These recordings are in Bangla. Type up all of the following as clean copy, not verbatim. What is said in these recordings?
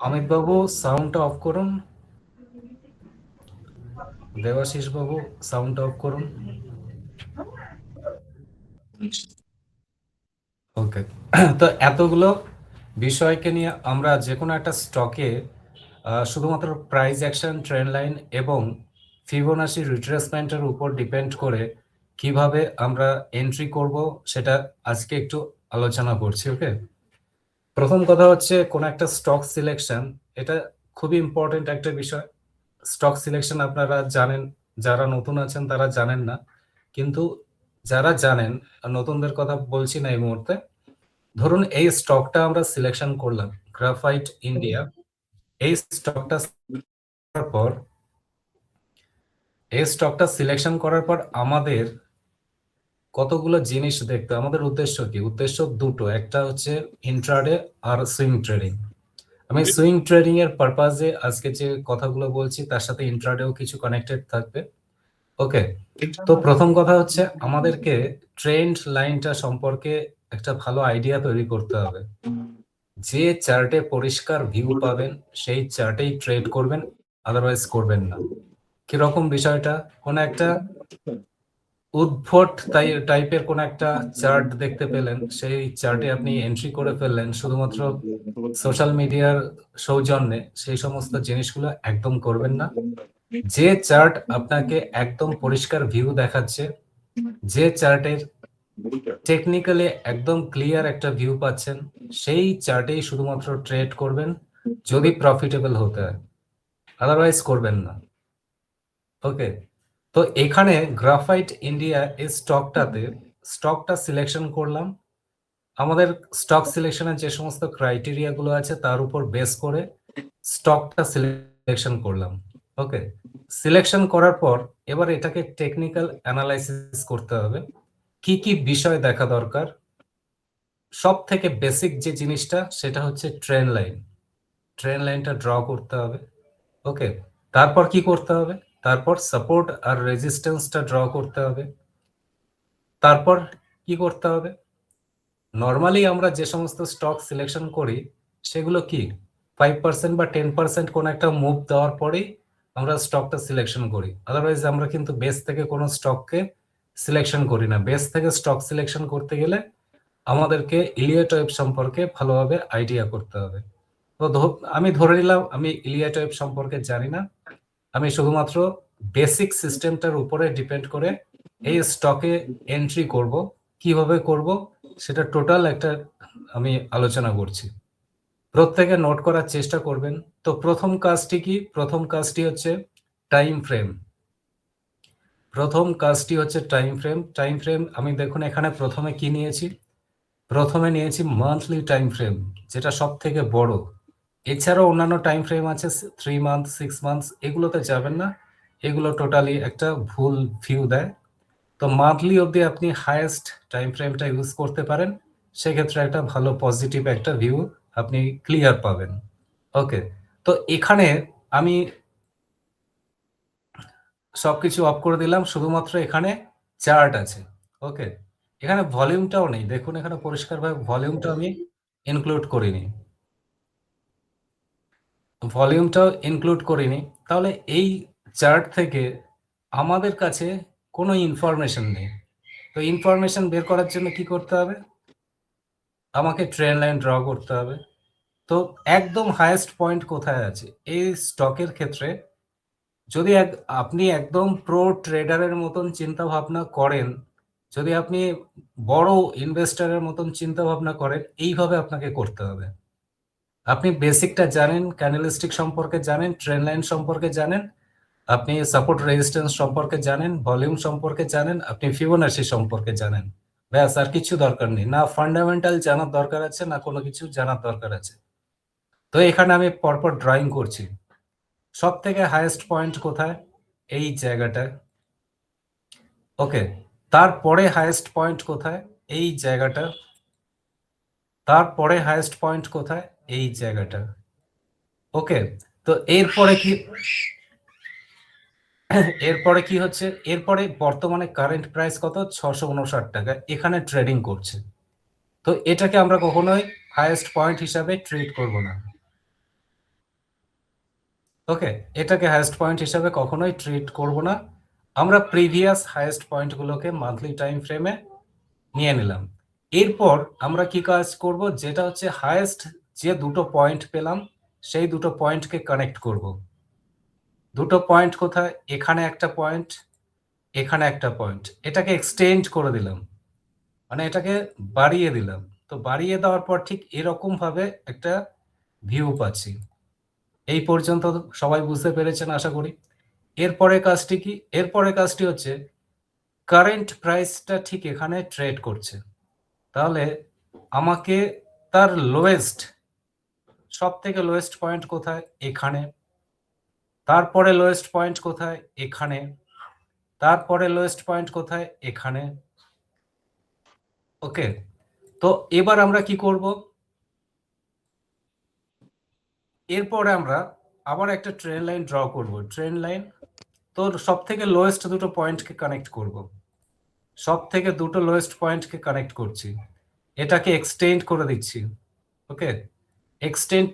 অমিত বাবু সাউন্ডটা অফ করুন। দেবাশিস বাবু সাউন্ড অফ করুন। ওকে, তো এতগুলো বিষয়কে নিয়ে আমরা যে কোনো একটা স্টকে শুধুমাত্র প্রাইস অ্যাকশন, ট্রেন্ড লাইন এবং ফিবোনাচি রিট্রেসমেন্টের উপর ডিপেন্ড করে কিভাবে আমরা এন্ট্রি করব সেটা আজকে একটু আলোচনা করছি। ওকে, প্রথম কথা হচ্ছে কোন একটা স্টক সিলেকশন, এটা খুবই ইম্পর্টেন্ট একটা বিষয়। স্টক সিলেকশন আপনারা জানেন, যারা নতুন আছেন তারা জানেন না, কিন্তু যারা জানেন, নতুনদের কথা বলছি না এই মুহূর্তে। ধরুন এই স্টকটা আমরা সিলেকশন করলাম, গ্রাফাইট ইন্ডিয়া। এই স্টকটা করার পর সিলেকশন করার পর আমাদের কতগুলো জিনিস দেখতে, আমাদের উদ্দেশ্য কি? উদ্দেশ্য দুটো, একটা হচ্ছে ইন্ট্রাডে আর সুইং ট্রেডিং। আমি সুইং ট্রেডিং এর পারপাজে আজকে যে কথাগুলো বলছি তার সাথে ইন্ট্রাডেও কিছু কানেক্টেড থাকবে। ওকে, তো প্রথম কথা হচ্ছে আমাদেরকে ট্রেন্ড লাইনটা সম্পর্কে একটা ভালো আইডিয়া তৈরি করতে হবে। যে চার্টে পরিষ্কার ভিউ পাবেন সেই চার্টেই ট্রেড করবেন, আদারওয়াইজ করবেন না। কিরকম বিষয়টা? কোন একটা উদ্ভট টাইপের কোন একটা চার্ট দেখতে পেলেন, সেই চার্টে আপনি এন্ট্রি করে ফেললেন শুধুমাত্র সোশ্যাল মিডিয়ার সৌজন্যে, সেই সমস্ত জিনিসগুলো একদম করবেন না। যে চার্ট আপনাকে একদম পরিষ্কার ভিউ দেখাচ্ছে, যে চার্টের টেকনিক্যালি একদম ক্লিয়ার একটা ভিউ পাচ্ছেন, সেই চার্টেই শুধুমাত্র ট্রেড করবেন যদি প্রফিটেবল হতে হয়, আদারওয়াইজ করবেন না। ওকে, তো এখানে গ্রাফাইট ইন্ডিয়া এই স্টকটা সিলেকশন করলাম। আমাদের স্টক সিলেকশনের যে সমস্ত ক্রাইটেরিয়া গুলো আছে তার উপর বেস করে স্টকটা সিলেকশন করলাম। ওকে, সিলেকশন করার পর এবার এটাকে টেকনিক্যাল অ্যানালাইসিস করতে হবে। কি কি বিষয় দেখা দরকার? সব থেকে বেসিক যে জিনিসটা সেটা হচ্ছে ট্রেন্ড লাইন। ট্রেন্ড লাইনটা ড্র করতে হবে। ওকে, তারপর কি করতে হবে? তারপর সাপোর্ট আর রেজিস্ট্যান্সটা ড্র করতে হবে। তারপর কি করতে হবে? নর্মালি আমরা যে সমস্ত স্টক সিলেকশন করি সেগুলো কি 5% বা 10% কোন একটা মুভ দেওয়ার পরেই আমরা স্টকটা সিলেকশন করি। আদারওয়াইজ আমরা কিন্তু বেস থেকে কোনো স্টককে সিলেকশন করি না। বেস থেকে স্টক সিলেকশন করতে গেলে আমাদেরকে ইলিয়ট ওয়েব সম্পর্কে ভালোভাবে আইডিয়া করতে হবে। তো আমি ধরে নিলাম আমি ইলিয়ট ওয়েব সম্পর্কে জানি না, আমি শুধুমাত্র বেসিক সিস্টেমটার উপরে ডিপেন্ড করে এই স্টকে এন্ট্রি করব। কিভাবে করব সেটা টোটাল একটা আমি আলোচনা করছি, প্রত্যেকে নোট করার চেষ্টা করবেন। তো প্রথম কাজটি কি? প্রথম কাজটি হচ্ছে টাইম ফ্রেম। টাইম ফ্রেম আমি দেখুন এখানে প্রথমে কি নিয়েছি, প্রথমে নিয়েছি মান্থলি টাইম ফ্রেম, যেটা সব থেকে বড়। এছাড়াও অন্যান্য টাইম ফ্রেম আছে 3 মান্থ, 6 মান্থ, এগুলোতে যাবেন না, এগুলো টোটালি একটা ভুল ভিউ দেয়। তো মান্থলি অবধি আপনি হাইয়েস্ট টাইম ফ্রেমটা ইউজ করতে পারেন, সেক্ষেত্রে একটা ভালো পজিটিভ একটা ভিউ আপনি ক্লিয়ার পাবেন। ওকে, তো এখানে আমি সবকিছু অফ করে দিলাম, শুধুমাত্র এখানে চার্ট আছে। ওকে, এখানে ভলিউমটাও নেই, দেখুন এখানে পরিষ্কারভাবে ভলিউমটা আমি ইনক্লুড করিনি, তাহলে এই চার্ট থেকে আমাদের কাছে কোনো ইনফরমেশন নেই। তো ইনফরমেশন বের করার জন্য কি করতে হবে? আমাকে ট্রেন্ড লাইন ড্র করতে হবে। তো একদম হাইয়েস্ট পয়েন্ট কোথায় আছে এই স্টকের ক্ষেত্রে? যদি আপনি একদম প্রো ট্রেডারের মতন চিন্তা ভাবনা করেন, যদি আপনি বড় ইনভেস্টরের মতন চিন্তা ভাবনা করেন, এইভাবে আপনাকে করতে হবে। আপনি বেসিকটা জানেন, ক্যান্ডেলস্টিক সম্পর্কে জানেন, ট্রেন্ড লাইন সম্পর্কে জানেন, আপনি সাপোর্ট রেজিস্ট্যান্স সম্পর্কে জানেন, ভলিউম সম্পর্কে জানেন, আপনি ফিবোনাচি সম্পর্কে জানেন। ব্যাস, আর কিছু দরকার নেই। না ফান্ডামেন্টাল জানার দরকার আছে, না কোনো কিছু জানার দরকার আছে। তো এখানে আমি পরপর ড্রয়িং করছি। সব থেকে হাইয়েস্ট পয়েন্ট কোথায়? এই জায়গাটায়। ওকে, তারপরে হাইয়েস্ট পয়েন্ট কোথায়? এই জায়গাটা। তারপরে হাইয়েস্ট পয়েন্ট কোথায়? এই জায়গাটা। ওকে, তো এরপরে কি হচ্ছে? এরপরে বর্তমানে কারেন্ট প্রাইস কত? 659 টাকা এখানে ট্রেডিং করছে। তো এটাকে আমরা কখনোই হাইয়েস্ট পয়েন্ট হিসাবে ট্রিট করব না। ওকে, এটাকে হাইয়েস্ট পয়েন্ট হিসাবে কখনোই ট্রিট করব না। আমরা প্রিভিয়াস হাইয়েস্ট পয়েন্টগুলোকে মান্থলি টাইম ফ্রেমে নিয়ে নিলাম। এরপর আমরা কি কাজ করব, যেটা হচ্ছে হাইয়েস্ট যে দুটো পয়েন্ট পেলাম সেই দুটো পয়েন্টকে কানেক্ট করব। দুটো পয়েন্ট কোথায়? এখানে একটা পয়েন্ট, এখানে একটা পয়েন্ট। এটাকে এক্সটেন্ড করে দিলাম, মানে এটাকে বাড়িয়ে দিলাম। তো বাড়িয়ে দেওয়ার পর ঠিক এরকম ভাবে একটা ভিউ পাচ্ছি। এই পর্যন্ত সবাই বুঝতে পেরেছেন আশা করি। এরপরে কাজটি কি? এরপরে কাজটি হচ্ছে কারেন্ট প্রাইসটা ঠিক এখানে ট্রেড করছে। তাহলে আমাকে তার লোয়েস্ট, সব থেকে লোয়েস্ট পয়েন্ট কোথায়? এখানে। তারপরে লোয়েস্ট পয়েন্ট কোথায়? এখানে। তারপরে লোয়েস্ট পয়েন্ট কোথায়? এখানে। ওকে, তো এবার আমরা কি করব? এরপরে আমরা আবার একটা ট্রেন লাইন ড্র করব। ট্রেন লাইন তো সব থেকে লোয়েস্ট দুটো পয়েন্টকে কানেক্ট করব। সব থেকে দুটো লোয়েস্ট পয়েন্টকে কানেক্ট করছি, এটাকে এক্সটেন্ড করে দিচ্ছি। ওকে, এক্সটেন্ড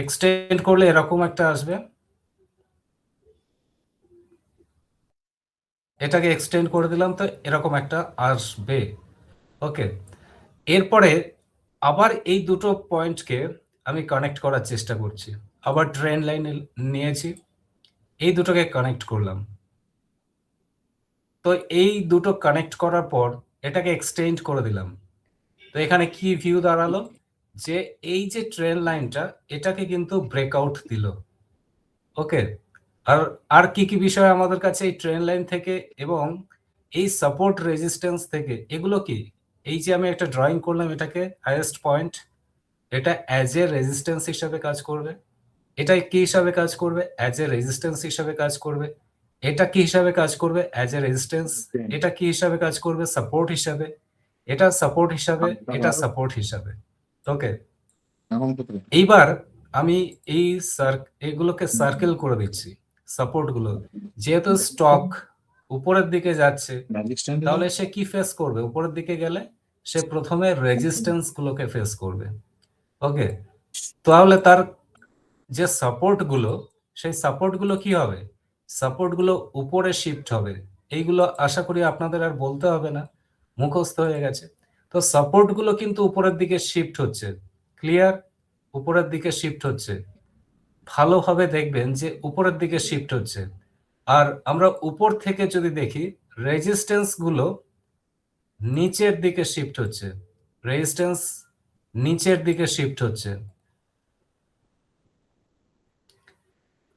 এক্সটেন্ড করলে এরকম একটা আসবে। এটাকে এক্সটেন্ড করে দিলাম, তো এরকম একটা আসবে। ওকে, এরপরে আবার এই দুটো পয়েন্টকে আমি কানেক্ট করার চেষ্টা করছি। আবার ট্রেন লাইনে নিয়েছি, এই দুটোকে কানেক্ট করলাম। তো এই দুটো কানেক্ট করার পর এটাকে এক্সটেন্ড করে দিলাম। তো এখানে কি ভিউ দাঁড়ালো, যে এই যে ট্রেন লাইনটা এটাকে কিন্তু ব্রেকআউট দিল। ওকে, আর আর কি কি বিষয় আমাদের কাছে এই ট্রেন লাইন থেকে এবং এই সাপোর্ট রেজিস্ট্যান্স থেকে, এগুলো কি? এই যে আমি একটা ড্রয়িং করলাম, এটাকে হাইয়েস্ট পয়েন্ট, এটা অ্যাজ এ রেজিস্ট্যান্স হিসাবে কাজ করবে। এটা কি হিসাবে কাজ করবে? অ্যাজ এ রেজিস্ট্যান্স হিসাবে কাজ করবে। এটা কি হিসাবে কাজ করবে? As a resistance. এটা কি হিসাবে কাজ করবে? সাপোর্ট হিসাবে। এটা সাপোর্ট হিসাবে, এটা সাপোর্ট হিসাবে। ওকে, এইবার আমি এই এগুলোকে সার্কেল করে দিচ্ছি সাপোর্ট গুলো। যেহেতু স্টক উপরের দিকে যাচ্ছে, তাহলে সে কি ফেস করবে? উপরের দিকে গেলে সে প্রথমে রেজিস্ট্যান্স গুলোকে ফেস করবে। ওকে, তাহলে তার যে সাপোর্ট গুলো, সেই সাপোর্ট গুলো কি হবে? সাপোর্ট গুলো উপরে শিফট হবে। এইগুলো আশা করি আপনাদের আর বলতে হবে না, মুখস্থ হয়ে গেছে। তো সাপোর্ট গুলো কিন্তু উপরের দিকে শিফট হচ্ছে। ক্লিয়ার? উপরের দিকে শিফট হচ্ছে। ভালোভাবে দেখবেন যে উপরের দিকে শিফট হচ্ছে। আর আমরা উপর থেকে যদি দেখি, রেজিস্ট্যান্স গুলো নিচের দিকে শিফট হচ্ছে। রেজিস্ট্যান্স নিচের দিকে শিফট হচ্ছে।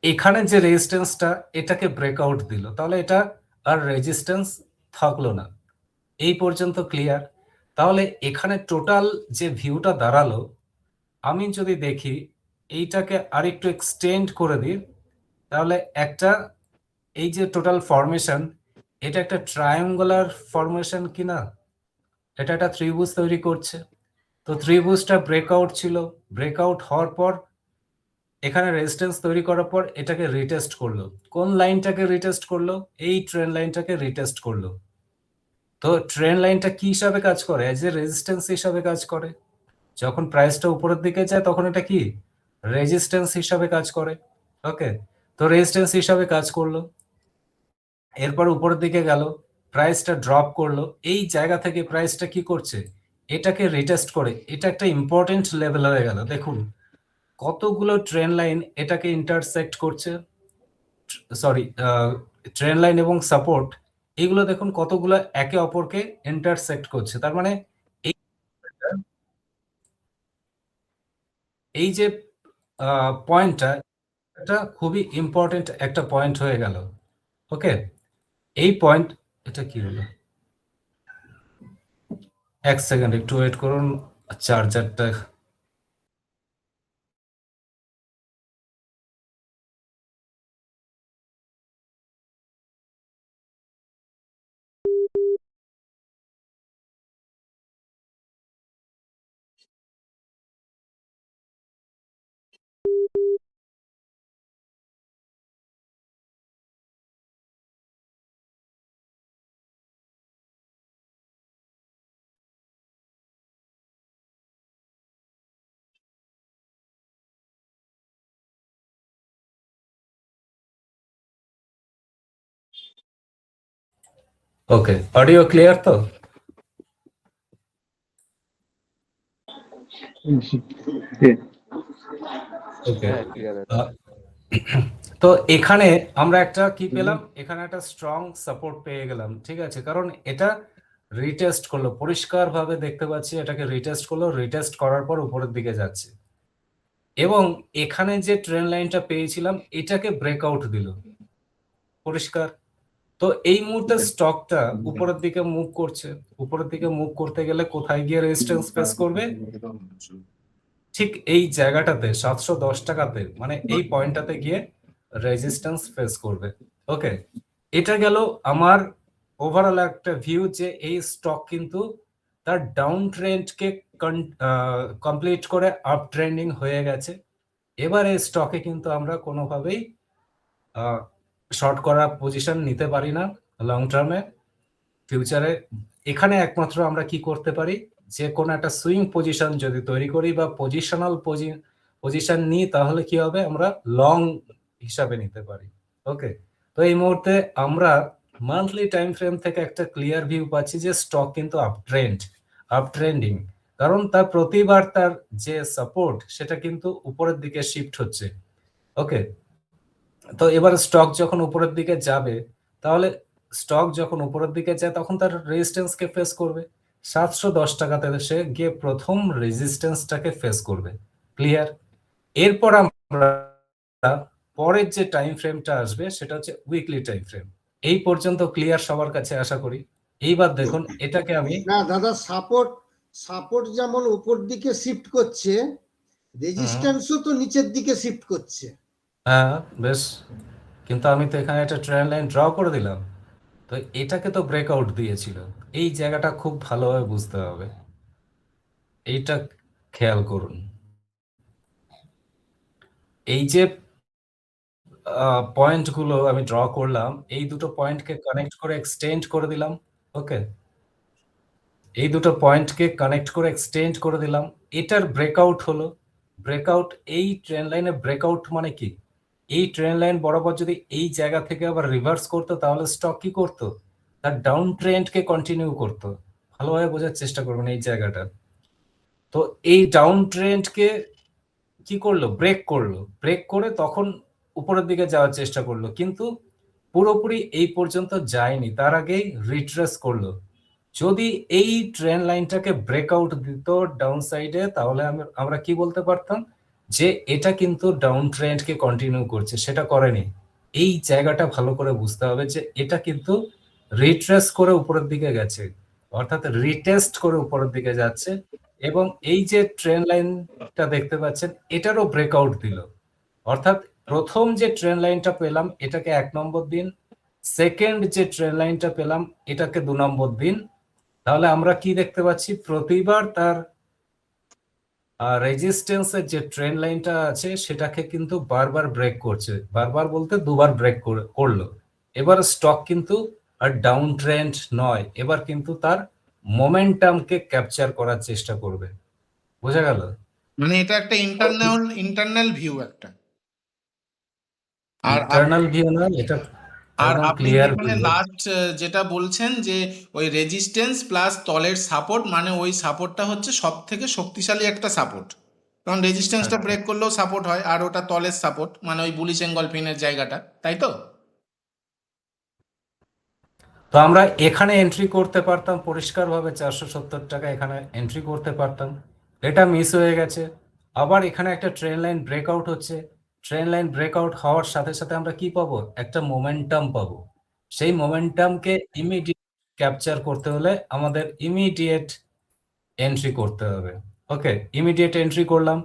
এখানে যে রেজিস্ট্যান্সটা, এটাকে ব্রেকআউট দিল, তাহলে এটা আর রেজিস্ট্যান্স থাকলো না। এই পর্যন্ত ক্লিয়ার? তাহলে এখানে টোটাল যে ভিউটা দাঁড়ালো, আমি যদি দেখি এইটাকে আরেকটু এক্সটেন্ড করে দিই, তাহলে একটা এই যে টোটাল ফরমেশন, এটা একটা ট্রায়াঙ্গুলার ফরমেশন কিনা? এটা একটা ত্রিভুজ তৈরি করছে। তো ত্রিভুজটা ব্রেকআউট ছিল, ব্রেকআউট হওয়ার পর এখানে রেজিস্ট্যান্স তৈরি করার পর এটাকে রিটেস্ট করলো। কোন লাইনটাকে রিটেস্ট করলো? এই ট্রেন লাইনটাকে রিটেস্ট করলো। তো ট্রেন লাইনটা কি হিসাবে কাজ করে? এজ এ রেজিস্ট্যান্স হিসাবে কাজ করে। যখন প্রাইসটা উপরের দিকে যায় তখন এটা কি? রেজিস্ট্যান্স হিসাবে কাজ করে। ওকে, তো রেজিস্ট্যান্স হিসাবে কাজ করলো। এরপর উপরের দিকে গেল, প্রাইসটা ড্রপ করলো। এই জায়গা থেকে প্রাইসটা কি করছে? এটাকে রিটেস্ট করে। এটা একটা ইম্পর্টেন্ট লেভেল হয়ে গেল। দেখুন কতগুলো ট্রেন লাইন এটাকে ইন্টারসেক্ট করছে। সরি, ট্রেন লাইন এবং সাপোর্ট, এগুলো দেখুন কতগুলো একে অপরকে ইন্টারসেক্ট করছে। তার মানে এই এই যে পয়েন্টটা, এটা খুবই ইম্পর্টেন্ট একটা পয়েন্ট হয়ে গেল। ওকে, এই পয়েন্ট, এটা কি হলো? এক সেকেন্ড একটু ওয়েট করুন, চার্জারটা ওকে, অডিও ক্লিয়ার তো? ওকে, হ্যাঁ ক্লিয়ার আছে। তো এখানে আমরা একটা কি পেলাম, এখানে একটা স্ট্রং সাপোর্ট পেয়ে গেলাম, ঠিক আছে, কারণ এটা রিটেস্ট করলো, পরিষ্কার ভাবে দেখতে পাচ্ছি এটাকে রিটেস্ট করলো, রিটেস্ট করার পর উপরের দিকে যাচ্ছে, এবং এখানে যে ট্রেন লাইনটা পেয়েছিলাম এটাকে ব্রেকআউট দিল, পরিষ্কার। তো এই মুহূর্তে স্টকটা উপরের দিকে মুভ করছে, উপরের দিকে মুভ করতে গেলে কোথায় গিয়ে রেজিস্ট্যান্স ফেস করবে? ঠিক এই জায়গাটাতে 710 টাকাতে, মানে এই পয়েন্টটাতে গিয়ে রেজিস্ট্যান্স ফেস করবে। ওকে, এটা গেল আমার ওভারঅল একটা ভিউ যে এই স্টক কিন্তু তার ডাউন ট্রেন্ডকে কমপ্লিট করে আপ ট্রেন্ডিং হয়ে গেছে। এবার এই স্টকে কিন্তু আমরা কোনোভাবেই শর্ট করা পজিশন নিতে পারি না লং টার্মে, ফিউচারে। এখানে একমাত্র আমরা কি করতে পারি, যে কোনো একটা সুইং পজিশন যদি তৈরি করি বা পজিশনাল পজিশন নিই, তাহলে কি হবে, আমরা লং হিসাবে নিতে পারি। ওকে, তো এই মুহূর্তে আমরা মান্থলি টাইম ফ্রেম থেকে একটা ক্লিয়ার ভিউ পাচ্ছি যে স্টক কিন্তু আপ ট্রেন্ডিং, কারণ তার প্রতিবার তার যে সাপোর্ট সেটা কিন্তু উপরের দিকে শিফট হচ্ছে। ওকে, তো এবার স্টক যখন উপরের দিকে যাবে, তাহলে স্টক যখন উপরের দিকে যায় তখন তার রেজিস্ট্যান্সকে ফেস করবে। 710 টাকাতে সে গিয়ে প্রথম রেজিস্ট্যান্সটাকে ফেস করবে, ক্লিয়ার। এরপর আমরা পরের যে টাইম ফ্রেমটা আসবে সেটা হচ্ছে উইকলি টাইম ফ্রেম। এই পর্যন্ত ক্লিয়ার সবার কাছে আশা করি। এইবার দেখুন এটাকে আমি না দাদা, সাপোর্ট যেমন উপর দিকে শিফট করছে, রেজিস্ট্যান্সও তো নিচের দিকে শিফট করছে। হ্যাঁ বেশ, কিন্তু আমি তো এখানে একটা ট্রেন্ড লাইন ড্র করে দিলাম, তো এটাকে তো ব্রেকআউট দিয়েছিল। এই জায়গাটা খুব ভালোভাবে বুঝতে হবে, এইটা খেয়াল করুন। এই যে পয়েন্টগুলো আমি ড্র করলাম, এই দুটো পয়েন্টকে কানেক্ট করে এক্সটেন্ড করে দিলাম। ওকে, এই দুটো পয়েন্টকে কানেক্ট করে এক্সটেন্ড করে দিলাম, এটার ব্রেকআউট হলো। ব্রেকআউট, এই ট্রেন লাইনে ব্রেকআউট মানে কি, এই ট্রেন লাইন বরাবর যদি এই জায়গা থেকে আবার রিভার্স করতো, তাহলে স্টক কি করতো, তার ডাউন ট্রেন্ডকে কন্টিনিউ করতো। ভালোভাবে বোঝার চেষ্টা করবেন এই জায়গাটা। তো এই ডাউন ট্রেন্ডকে কি করলো, ব্রেক করে তখন উপরের দিকে যাওয়ার চেষ্টা করলো, কিন্তু পুরোপুরি এই পর্যন্ত যায়নি, তার আগেই রিট্রেস করলো। যদি এই ট্রেন লাইনটাকে ব্রেকআউট দিত ডাউন সাইডে, তাহলে আমরা কি বলতে পারতাম, যে এটা কিন্তু ডাউন ট্রেন্ডকে কন্টিনিউ করছে, সেটা করেনি। এই জায়গাটা ভালো করে বুঝতে হবে যে এটা কিন্তু রিট্রেস করে উপরের দিকে গেছে, অর্থাৎ রিটেস্ট করে উপরের দিকে যাচ্ছে, এবং এই যে ট্রেন লাইনটা দেখতে পাচ্ছেন এটারও ব্রেকআউট দিল। অর্থাৎ প্রথম যে ট্রেন লাইনটা পেলাম এটাকে 1 নম্বর দিন, সেকেন্ড যে ট্রেন লাইনটা পেলাম এটাকে 2 নম্বর দিন। তাহলে আমরা কি দেখতে পাচ্ছি, প্রতিবার তার রেজিস্ট্যান্সের যে ট্রেন লাইনটা আছে সেটাকে কিন্তু বারবার ব্রেক করছে, বারবার বলতে দুবার ব্রেক করলো। এবার স্টক কিন্তু আর ডাউন ট্রেন্ড নয়, এবার কিন্তু তার মোমেন্টামকে ক্যাপচার করার চেষ্টা করবে। বোঝা গেল? মানে এটা একটা ইন্টারনাল ভিউ একটা। আর ইন্টারনাল ভিউ না, এটা আর একদম আপনি ক্লিয়ার যেখানে ভিউ। লাস্ট যেটা বলছেন যে ওই রেজিস্ট্যান্স প্লাস তলের সাপোর্ট, মানে ওই সাপোর্টটা হচ্ছে সব থেকে শক্তিশালী একটা সাপোর্ট, কারণ রেজিস্ট্যান্সটা ব্রেক করলেও সাপোর্ট হয়, আর ওটা তলের সাপোর্ট, মানে ওই বুলিশ এঙ্গলফিনের জায়গাটা, তাই তো? তো আমরা এখানে এন্ট্রি করতে পারতাম পরিষ্কারভাবে, 470 টাকা এখানে এন্ট্রি করতে পারতাম, এটা মিস হয়ে গেছে। আবার এখানে একটা ট্রেন লাইন ব্রেকআউট হচ্ছে, ট্রেন লাইন ব্রেকআউট হওয়ার সাথে সাথে আমরা কি পাবো, একটা মোমেন্টাম পাবো। সেই মোমেন্টামকে ইমিডিয়েট ক্যাপচার করতে হলে আমাদের ইমিডিয়েট এন্ট্রি করতে হবে। ওকে, ইমিডিয়েট এন্ট্রি করলাম।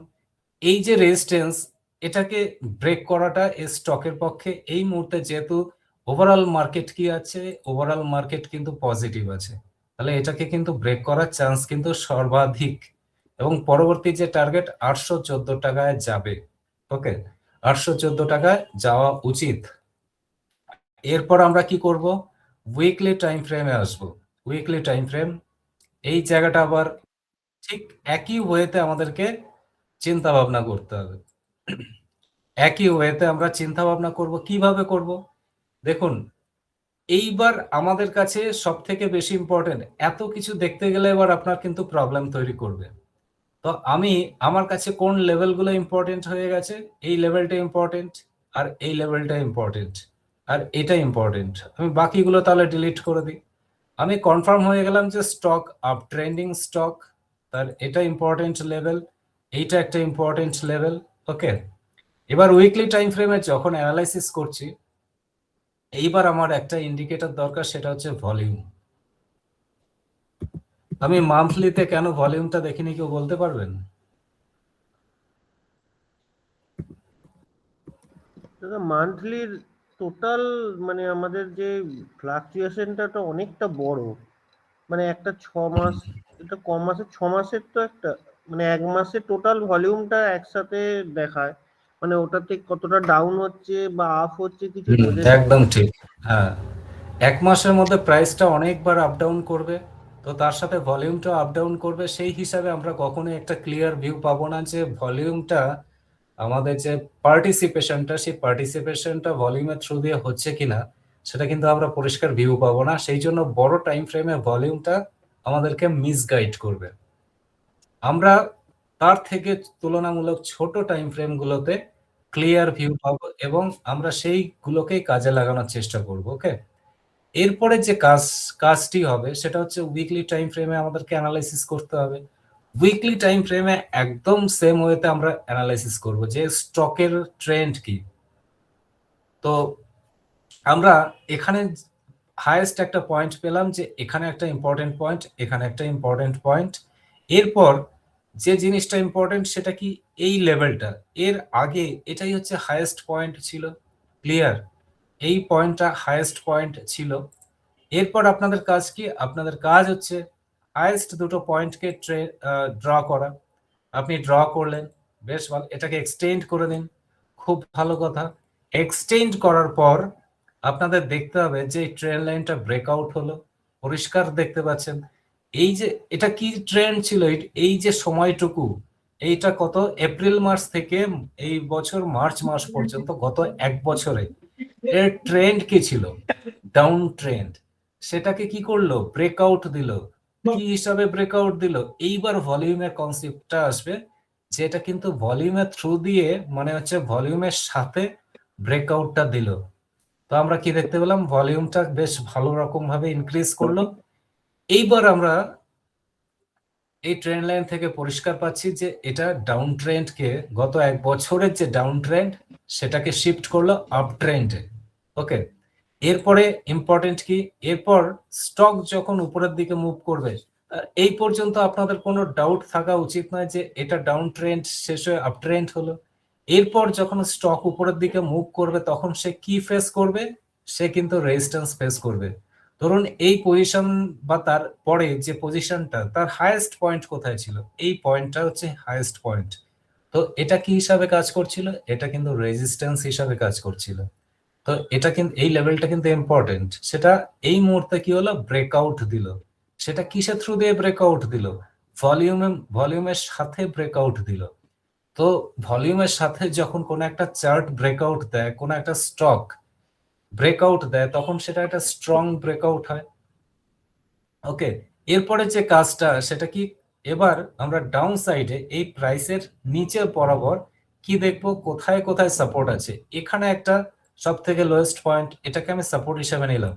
এই যে রেজিস্ট্যান্স, এটাকে ব্রেক করাটা এই স্টকের পক্ষে এই মুহূর্তে, যেহেতু ওভারঅল মার্কেট কি আছে, ওভারঅল মার্কেট কিন্তু পজিটিভ আছে, তাহলে এটাকে কিন্তু ব্রেক করার চান্স কিন্তু সর্বাধিক, এবং পরবর্তী যে টার্গেট 814 টাকায় যাবে। ওকে, 814 টাকায় যাওয়া উচিত। এরপর আমরা কি করব, উইকলি টাইম ফ্রেমে আসবো। উইকলি টাইম ফ্রেম, এই জায়গাটা আবার ঠিক একই ওয়েতে আমাদেরকে চিন্তা ভাবনা করতে হবে। একই ওয়েতে আমরা চিন্তা ভাবনা করব, কিভাবে করব, দেখুন এইবার আমাদের কাছে সব থেকে বেশি ইম্পর্টেন্ট, এত কিছু দেখতে গেলে এবার আপনার কিন্তু প্রবলেম তৈরি করবে। তো আমার কাছে কোন লেভেলগুলো ইম্পর্টেন্ট হয়ে গেছে, এই লেভেলটা ইম্পর্টেন্ট, আর এই লেভেলটা ইম্পর্টেন্ট, আর এটা ইম্পর্টেন্ট, আমি বাকিগুলো তাহলে ডিলিট করে দিই। আমি কনফার্ম হয়ে গেলাম যে স্টক আপ ট্রেন্ডিং স্টক, তার এটা ইম্পর্টেন্ট লেভেল, এইটা একটা ইম্পর্টেন্ট লেভেল। ওকে, এবার উইকলি টাইম ফ্রেমে যখন অ্যানালাইসিস করছি, এইবার আমার একটা ইন্ডিকেটর দরকার, সেটা হচ্ছে ভলিউম। আমি মান্থলিতে কেন ভলিউমটা দেখিনি, কেউ বলতে পারবেন? মান্থলির টোটাল মানে আমাদের যে ফ্লাকচুয়েশনটা তো অনেকটা বড়, মানে একটা 6 মাস, এটা কম মাসের 6 মাসের তো একটা, মানে 1 মাসের টোটাল ভলিউমটা একসাথে দেখায়, মানে ওটাতে কতটা ডাউন হচ্ছে বা আপ হচ্ছে কিছু বোঝা যায় না। একদম ঠিক। হ্যাঁ, এক মাসের মধ্যে প্রাইসটা অনেকবার আপ ডাউন করবে, তো তার সাথে ভলিউমটা আপ ডাউন করবে, সেই হিসাবে আমরা কখনোই একটা ক্লিয়ার ভিউ পাবো না যে ভলিউমটা, আমাদের যে পার্টিসিপেশনটা, সেই পার্টিসিপেশনটা ভলিউমের থ্রু দিয়ে হচ্ছে কিনা, সেটা কিন্তু আমরা পরিষ্কার ভিউ পাবো না। সেই জন্য বড় টাইম ফ্রেমে ভলিউমটা আমাদেরকে মিসগাইড করবে। আমরা তার থেকে তুলনামূলক ছোট টাইম ফ্রেম গুলোতে ক্লিয়ার ভিউ পাবো, এবং আমরা সেইগুলোকেই কাজে লাগানোর চেষ্টা করব। ওকে, এরপরে যে কাজটি হবে সেটা হচ্ছে উইকলি টাইম ফ্রেমে আমাদেরকে অ্যানালাইসিস করতে হবে। উইকলি টাইম ফ্রেমে একদম সেম ওয়েতে আমরা অ্যানালাইসিস করব যে স্টকের ট্রেন্ড কি। তো আমরা এখানে হাইয়েস্ট একটা পয়েন্ট পেলাম, যে এখানে একটা ইম্পর্টেন্ট পয়েন্ট, এখানে একটা ইম্পর্টেন্ট পয়েন্ট। এরপর যে জিনিসটা ইম্পর্টেন্ট সেটা কি, এই লেভেলটা, এর আগে এটাই হচ্ছে হাইয়েস্ট পয়েন্ট ছিল। ক্লিয়ার, এই পয়েন্টটা হাইয়েস্ট পয়েন্ট ছিল। এরপর আপনাদের কাজ কি, আপনাদের কাজ হচ্ছে হাইয়েস্ট দুটো পয়েন্টকে ড্র করা। আপনি ড্র করলেন, বেশ ভালো, এটাকে এক্সটেন্ড করে দিন, খুব ভালো কথা। এক্সটেন্ড করার পর আপনাদের দেখতে হবে যে ট্রেন লাইনটা ব্রেকআউট হলো, পরিষ্কার দেখতে পাচ্ছেন। এই যে এটা কি ট্রেন্ড ছিল, এই যে সময়টুকু, এইটা কত, এপ্রিল মাস থেকে এই বছর মার্চ মাস পর্যন্ত গত এক বছরে এর ট্রেন্ড কি ছিল, ডাউন ট্রেন্ড। সেটাকে কি করলো, ব্রেকআউট দিল। কি হিসাবে ব্রেকআউট দিল, এইবার ভলিউমের কনসেপ্টটা আসবে, যেটা কিন্তু ভলিউমের থ্রু দিয়ে, মানে হচ্ছে ভলিউমের সাথে ব্রেকআউটটা দিল। তো আমরা কি দেখতে পেলাম, ভলিউমটা বেশ ভালো রকম ভাবে ইনক্রিজ করলো। এইবার আমরা এই ট্রেন্ড লাইন থেকে পরিষ্কার পাচ্ছি যে এটা ডাউন ট্রেন্ডকে, গত এক বছরের যে ডাউন ট্রেন্ড, সেটাকে শিফট করলো আপ ট্রেন্ডে। ওকে, এরপরে ইম্পর্টেন্ট কি, এরপর স্টক যখন উপরের দিকে মুভ করবে, এই পর্যন্ত আপনাদের কোনো ডাউট থাকা উচিত নয় যে এটা ডাউন ট্রেন্ড শেষ হয়ে আপ ট্রেন্ড হলো। এরপর যখন স্টক উপরের দিকে মুভ করবে, তখন সে কি ফেস করবে, সে কিন্তু রেজিস্ট্যান্স ফেস করবে। ধরুন এই পজিশন বা তার পরে যে পজিশনটা, তার হাইয়েস্ট পয়েন্ট কোথায় ছিল, এই পয়েন্টটা হচ্ছে হাইয়েস্ট পয়েন্ট। তো এটা কি হিসাবে কাজ করছিল, এটা কিন্তু রেজিস্ট্যান্স হিসাবে কাজ করছিল। তো এটা কিন্তু, এই লেভেলটা কিন্তু ইম্পর্টেন্ট। সেটা এই মুহূর্তে কি হলো, ব্রেকআউট দিল। সেটা কিসের থ্রু দিয়ে ব্রেকআউট দিল, ভলিউমের সাথে ব্রেকআউট দিল। তো ভলিউমের সাথে যখন কোনো একটা চার্ট ব্রেকআউট দেয়, কোনো একটা স্টক ব্রেকআউট দেয়, তখন সেটা একটা স্ট্রং ব্রেকআউট হয়। ওকে, এরপরে যে কাজটা সেটা কি, এবার আমরা ডাউন সাইডে এই প্রাইসের নিচে বরাবর কি দেখবো, কোথায় কোথায় সাপোর্ট আছে। এখানে একটা সব থেকে লোয়েস্ট পয়েন্ট, এটাকে আমি সাপোর্ট হিসাবে নিলাম।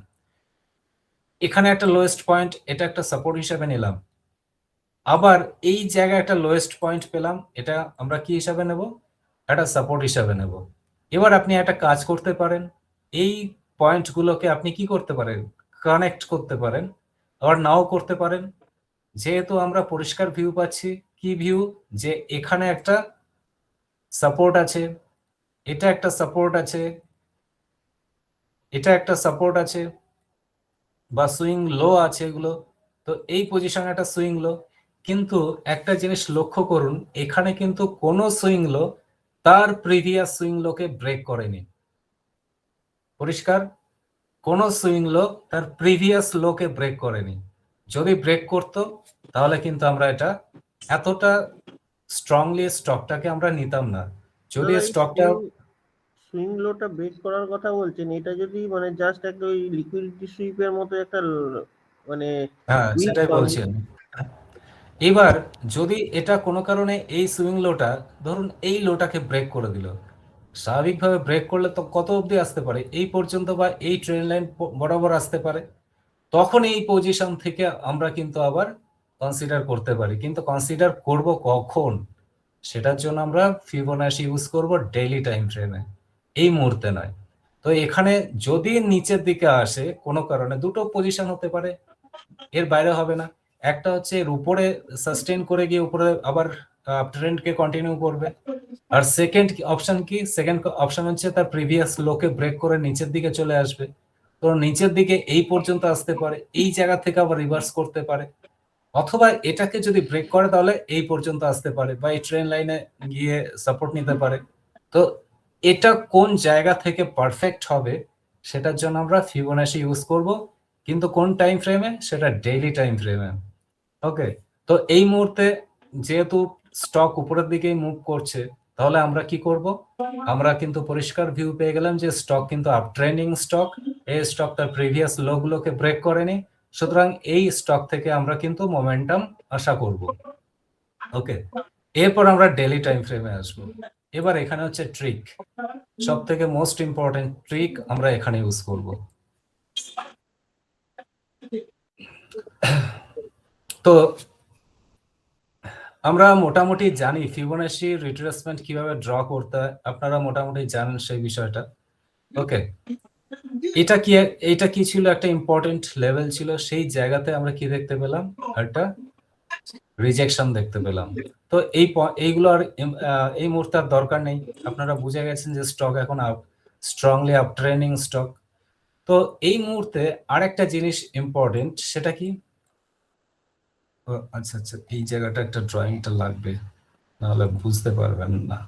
এখানে একটা লোয়েস্ট পয়েন্ট, এটা একটা সাপোর্ট হিসাবে নিলাম। আবার এই জায়গায় একটা লোয়েস্ট পয়েন্ট পেলাম, এটা আমরা কি হিসাবে নেব, একটা সাপোর্ট হিসাবে নেব। এবার আপনি একটা কাজ করতে পারেন, এই পয়েন্টগুলোকে আপনি কি করতে পারেন, কানেক্ট করতে পারেন, আবার নাও করতে পারেন। যেহেতু আমরা পরিষ্কার ভিউ পাচ্ছি, কি ভিউ, যে এখানে একটা সাপোর্ট আছে, এটা একটা সাপোর্ট আছে, এটা একটা সাপোর্ট আছে, বা সুইং লো আছে এগুলো। তো এই পজিশনে একটা সুইং লো, কিন্তু একটা জিনিস লক্ষ্য করুন, এখানে কিন্তু কোনো সুইং লো তার প্রিভিয়াস সুইং লোকে ব্রেক করেনি। পরিষ্কার, কোনো সুইং লো তার প্রিভিয়াস লোকে ব্রেক করেনি। যদি ব্রেক করতো তাহলে কিন্তু আমরা এটা এতটা স্ট্রংলি স্টকটাকে আমরা নিতাম না। যদি দাদা, এই স্টকটা সুইং লোটা ব্রেক করার কথা বলছেন, এটা যদি মানে জাস্ট একটা ওই লিকুইডিটি সুইপের মতো একটা মানে হ্যাঁ, উইক সেটাই বাউন্স। বলছি আমি। এবার যদি এটা কোনো কারণে এই সুইং লোটা, ধরুন এই লোটাকে ব্রেক করে দিল, স্বাভাবিকভাবে ব্রেক করলে তো কত অবধি আসতে পারে, এই পর্যন্ত বা এই ট্রেন লাইন বরাবর আসতে পারে। তখন এই পজিশন থেকে আমরা কিন্তু আবার কনসিডার করতে পারি, কিন্তু কনসিডার করব কখন, সেটার জন্য আমরা ফিবোনাচি ইউজ করব ডেইলি টাইম ফ্রেমে, এই মুহূর্তে নয়। তো এখানে যদি নিচের দিকে আসে কোনো কারণে, দুটো পজিশন হতে পারে, এর বাইরে হবে না। একটা হচ্ছে এর উপরে সাস্টেন করে গিয়ে উপরে আবার ট্রেন্ডকে কন্টিনিউ করবে, আর সেকেন্ড অপশন কি, সেকেন্ড অপশন হচ্ছে তার প্রিভিয়াস লোকে ব্রেক করে নিচের দিকে চলে আসবে। তো নিচের দিকে এই পর্যন্ত আসতে পারে, এই জায়গা থেকে আবার রিভার্স করতে পারে, অথবা এটাকে যদি ব্রেক করে তাহলে এই পর্যন্ত আসতে পারে বা এই ট্রেন লাইনে গিয়ে সাপোর্ট নিতে পারে। তো এটা কোন জায়গা থেকে পারফেক্ট হবে সেটার জন্য আমরা ফিবোনাচি ইউজ করব, কিন্তু কোন টাইম ফ্রেমে, সেটা ডেইলি টাইম ফ্রেমে। ওকে, তো এই মুহূর্তে যেহেতু স্টক উপরের দিকেই মুভ করছে, তাহলে আমরা কি করব, আমরা কিন্তু পরিষ্কার ভিউ পেয়ে গেলাম যে স্টক কিন্তু আপ ট্রেন্ডিং স্টক, এই স্টক তার প্রিভিয়াস লো গুলোকে ব্রেক করেনি, সুতরাং এই স্টক থেকে আমরা কিন্তু মোমেন্টাম আশা করব। ওকে, এরপর আমরা ডেইলি টাইম ফ্রেমে আসবো। এবার এখানে হচ্ছে ট্রিক, সব থেকে মোস্ট ইম্পর্টেন্ট ট্রিক আমরা এখানে ইউজ করব। তো আমরা মোটামুটি জানি ফিবোনাচি রিট্রেসমেন্ট কিভাবে ড্র করতে হয়, আপনারা মোটামুটি জানেন সেই বিষয়টা। ওকে, এটা কি ছিল, একটা ইম্পর্টেন্ট লেভেল ছিল, সেই জায়গাতে আমরা কি দেখতে পেলাম, একটা রিজেকশন দেখতে পেলাম। তো এইগুলো আর এই মুহূর্তে আর দরকার নেই, আপনারা বুঝে গেছেন যে স্টক এখন স্ট্রংলি আপ ট্রেন্ডিং স্টক। তো এই মুহূর্তে আরেকটা জিনিস ইম্পর্টেন্ট, সেটা কি, আচ্ছা আচ্ছা, এই জায়গাটা একটা ড্রয়িংটা লাগবে, নাহলে বুঝতে পারবেন না।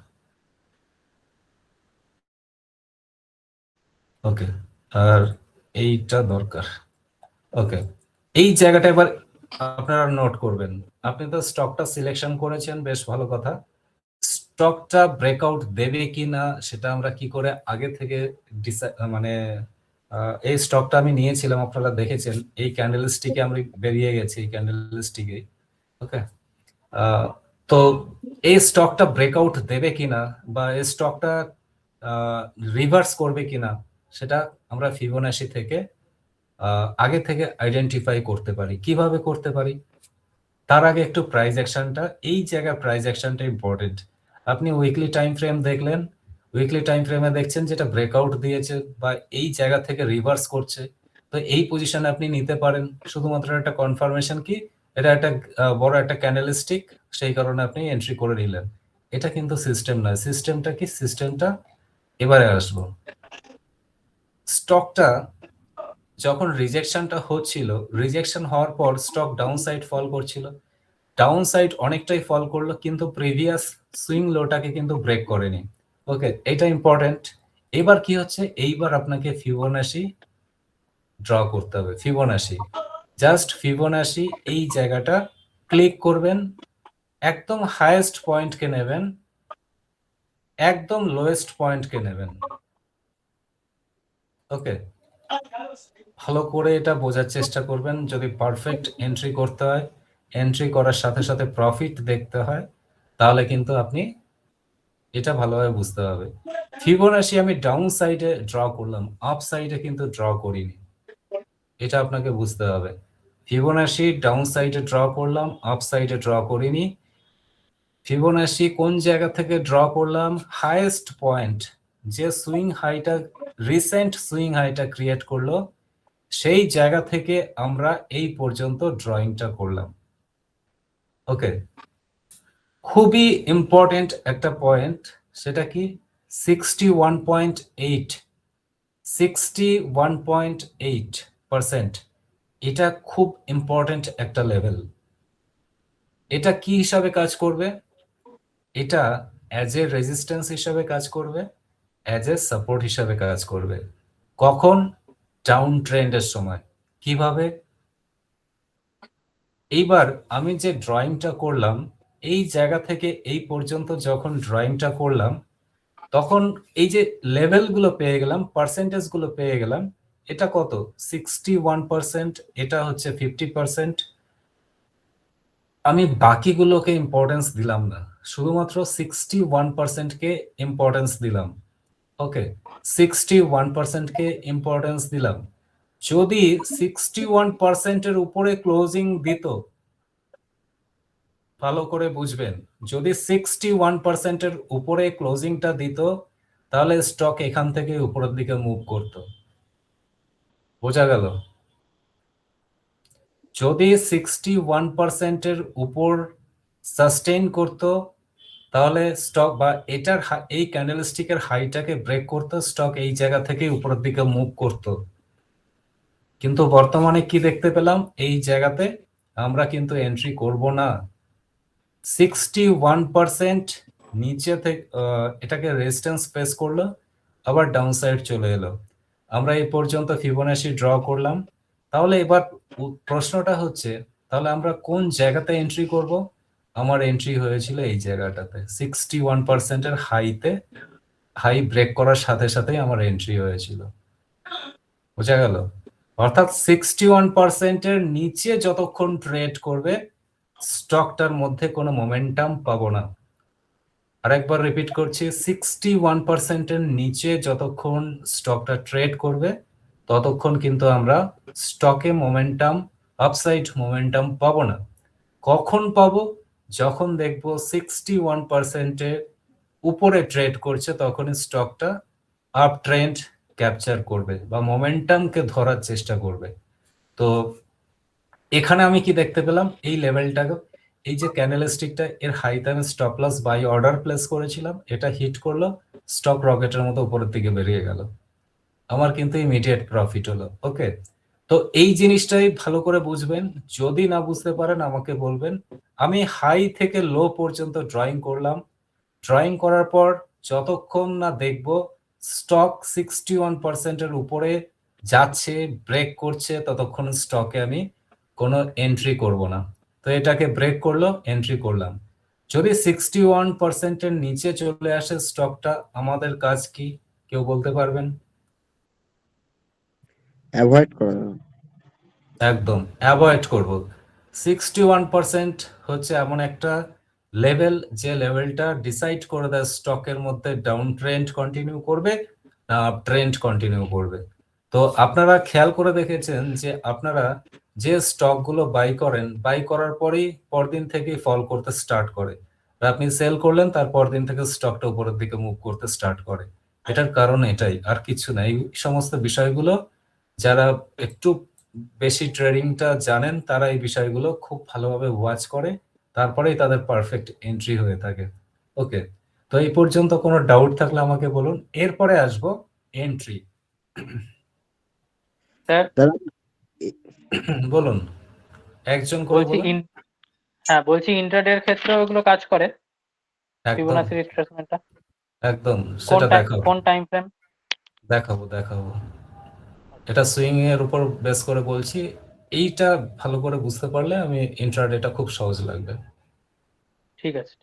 ওকে, আর এইটা দরকার। ওকে, এই জায়গাটা এবার আপনারা নোট করবেন। আপনি তো স্টকটা সিলেকশন করেছেন, বেশ ভালো কথা। স্টকটা ব্রেকআউট দেবে কি না সেটা আমরা কি করে আগে থেকে মানে এই স্টকটা আমি নিয়েছিলাম, আপনারা দেখেছেন, এই ক্যান্ডেল স্টিকে আমি বেরিয়ে গেছি, এই ক্যান্ডেল স্টিকে। ওকে, তো এই স্টকটা ব্রেকআউট দেবে কিনা বা এই স্টকটা রিভার্স করবে কিনা, সেটা আমরা ফিবোনাচি থেকে আগে থেকে আইডেন্টিফাই করতে পারি। কিভাবে করতে পারি, তার আগে একটু প্রাইস অ্যাকশনটা, এই জায়গায় প্রাইস অ্যাকশনটা ইম্পর্টেন্ট। আপনি উইকলি টাইম ফ্রেম দেখলেন, উইকলি টাইম ফ্রেমে দেখছেন যেটা ব্রেকআউট দিয়েছে বা এই জায়গা থেকে রিভার্স করছে, তো এই পজিশনে আপনি নিতে পারেন। শুধুমাত্র একটা কনফার্মেশন কি এটা একটা বড় একটা ক্যান্ডেলস্টিক, সেই কারণে আপনি এন্ট্রি করে নিলেন। এটা কিন্তু সিস্টেম নয়। সিস্টেমটা কি, সিস্টেমটা এবারে আসবো। স্টকটা যখন রিজেকশনটা হচ্ছিল, রিজেকশন হওয়ার পর স্টক ডাউন সাইড ফল করছিল, ডাউন সাইড অনেকটাই ফল করলো, কিন্তু প্রিভিয়াস সুইং লোটাকে কিন্তু ব্রেক করেনি। ওকে, এটা ইম্পর্টেন্ট। এবার কি হচ্ছে, এইবার আপনাকে ফিবোনাচি ড্র করতে হবে। ফিবোনাচি, জাস্ট ফিবোনাচি এই জায়গাটা ক্লিক করবেন, একদম হাইয়েস্ট পয়েন্টকে নেবেন, একদম লোয়েস্ট পয়েন্টকে নেবেন। ওকে, ভালো করে এটা বোঝার চেষ্টা করবেন। যদি পারফেক্ট এন্ট্রি করতে হয়, এন্ট্রি করার সাথে সাথে প্রফিট দেখতে হয়, তাহলে কিন্তু আপনি এটা ভালোভাবে বুঝতে হবে। ফিবোনাচি আমি ডাউন সাইডে ড্র করলাম, আপ সাইডে কিন্তু ড্র করিনি, এটা আপনাকে বুঝতে হবে। ফিবোনাচি ডাউন সাইডে ড্র করলাম, আপ সাইডে ড্র করিনি। ফিবোনাচি কোন জায়গা থেকে ড্র করলাম, হাইয়েস্ট পয়েন্ট, যে সুইং হাইটা, রিসেন্ট সুইং হাইটা ক্রিয়েট করলো, সেই জায়গা থেকে আমরা এই পর্যন্ত ড্রয়িংটা করলাম। ওকে, খুবই ইম্পর্টেন্ট একটা পয়েন্ট, সেটা কি 61.8, 61.8%, এটা খুব ইম্পর্টেন্ট একটা লেভেল। এটা কি হিসাবে কাজ করবে, এটা অ্যাজ এ রেজিস্ট্যান্স হিসাবে কাজ করবে, অ্যাজ এ সাপোর্ট হিসাবে কাজ করবে। কখন, ডাউন ট্রেন্ডের সময়। কিভাবে, এইবার আমি যে ড্রয়িংটা করলাম, এই জায়গা থেকে এই পর্যন্ত যখন ড্রয়িংটা করলাম, তখন এই যে লেভেল গুলো পেয়ে গেলাম, পার্সেন্টেজ গুলো পেয়ে গেলাম, এটা কত 61%, এটা হচ্ছে 50%। আমি বাকিগুলোকে ইম্পর্টেন্স দিলাম না, শুধুমাত্র 61% কে ইম্পর্টেন্স দিলাম। ওকে, 61% কে ইম্পর্টেন্স দিলাম। যদি 61% উপরে ক্লোজিং দিত, ভালো করে বুঝবেন, যদি 61% উপরে ক্লোজিংটা দিত, তাহলে স্টক এখান থেকে উপরের দিকে মুভ করত। বোঝা গেল? যদি 61% উপর সাস্টেইন করত, তাহলে স্টক বা এটার এই ক্যান্ডেলস্টিকের হাইটাকে ব্রেক করতো, স্টক এই জায়গা থেকে উপরের দিকে মুভ করত। কিন্তু বর্তমানে কি দেখতে পেলাম, এই জায়গাতে আমরা কিন্তু এন্ট্রি করব না। 61% নিচে থেকে এটাকে রেজিস্ট্যান্স ফেস করলো, আবার ডাউন সাইড চলে এলো। আমরা এই পর্যন্ত ফিবোনাচি ড্র করলাম। তাহলে এবার প্রশ্নটা হচ্ছে, তাহলে আমরা কোন জায়গাতে এন্ট্রি করব? আমার এন্ট্রি হয়েছিল এই জায়গাটাতে, 61% এর হাইতে, হাই ব্রেক করার সাথে সাথেই আমার এন্ট্রি হয়েছিল। বোঝা গেল? অর্থাৎ 61% এর নিচে যতক্ষণ ট্রেড করবে, স্টকটার মধ্যে কোনো মোমেন্টাম পাবো না। আরেকবার রিপিট করছি, 61% এর নিচে যতক্ষণ স্টকটা ট্রেড করবে, ততক্ষণ কিন্তু আমরা স্টকে মোমেন্টাম, আপসাইড মোমেন্টাম পাবো না। কখন পাবো? যখন দেখবো 61% এর উপরে ট্রেড করছে, তখন স্টকটা আপ ট্রেন্ড ক্যাপচার করবে বা মোমেন্টামকে ধরার চেষ্টা করবে। তো এখানে আমি কি দেখতে পেলাম, এই লেভেলটাকে, এই যে ক্যান্ডেলস্টিকটা, এর হাইতে আমি stop loss buy order place করেছিলাম, এটা হিট করলো, স্টক রকেটের মতো উপরের দিকে বেরিয়ে গেল, আমার কিন্তু ইমিডিয়েট প্রফিট হলো। ওকে, তো এই জিনিসটাই ভালো করে বুঝবেন। যদি না বুঝতে পারেন আমাকে বলবেন। আমি হাই থেকে লো পর্যন্ত ড্রয়িং করলাম। ড্রয়িং করার পর যতক্ষণ না দেখব স্টক 61% এর উপরে যাচ্ছে, ব্রেক করছে, ততক্ষণ স্টকে আমি কোনো এন্ট্রি করব না। তো এটাকে ব্রেক করলো, এন্ট্রি করলাম। যদি 61% এর নিচে চলে আসে স্টকটা, আমাদের কাজ কি কেউ বলতে পারবেন? অ্যাভয়েড করা। একদম অ্যাভয়েড করব। 61% হচ্ছে এমন একটা লেভেল, যে লেভেলটা ডিসাইড করে দেয় স্টকের মধ্যে ডাউন ট্রেন্ড কন্টিনিউ করবে না আপ ট্রেন্ড কন্টিনিউ করবে। তো আপনারা খেয়াল করে দেখেছেন যে আপনারা যে স্টকগুলো বাই করেন, বাই করার পরেই পরদিন থেকেই ফল করতে স্টার্ট করে, আর আপনি সেল করলেন, তারপর দিন থেকে স্টকটা উপরের দিকে মুভ করতে স্টার্ট করে। এটার কারণ এটাই, আর কিছু না। এই সমস্ত বিষয়গুলো যারা একটু বেশি ট্রেডিংটা জানেন, তারা এই বিষয়গুলো খুব ভালোভাবে ওয়াচ করে, তারপরেই তাদের পারফেক্ট এন্ট্রি হয়ে থাকে। ওকে, তো এই পর্যন্ত কোনো ডাউট থাকলে আমাকে বলুন, এরপরে আসবো এন্ট্রি। স্যার দাদা বলুন, একজন করে বলছি বলুন। বলছি ইন্ট্রাডের ক্ষেত্রেও ওগুলো কাজ করে, একদম ফিবোনাচি রিট্রেসমেন্টটা একদম, কোন সেটা দেখাবো কোন টাইম ফ্রেম? দেখাবো। এটা সুইং এর উপর বেস করে বলছি। এইটা ভালো করে বুঝতে পারলে আমি ইন্ট্রাডেটা খুব সহজ লাগবে। ঠিক আছে।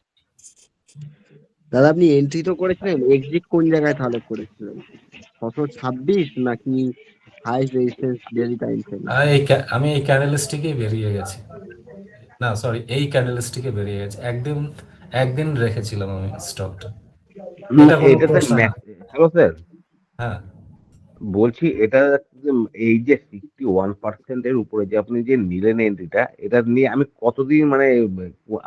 দাদা আপনি এন্ট্রি তো করেছিলেন, এক্সিট কোন জায়গায় তাহলে করেছিলেন? 626 নাকি highest resistance daily time frame? আমি এই ক্যান্ডেলস্টিকে বেরিয়ে গেছি, না সরি, এই ক্যান্ডেলস্টিকে বেরিয়ে গেছে। একদিন রেখেছিলাম আমি স্টকটা। এটা কোনো এটাতে প্রশ্ন না। হ্যালো স্যার, হ্যাঁ, বলছি এটা যে এই যে 61% এর উপরে যে আপনি যে নিলেন এন্ট্রিটা, এটা নিয়ে আমি কতদিন মানে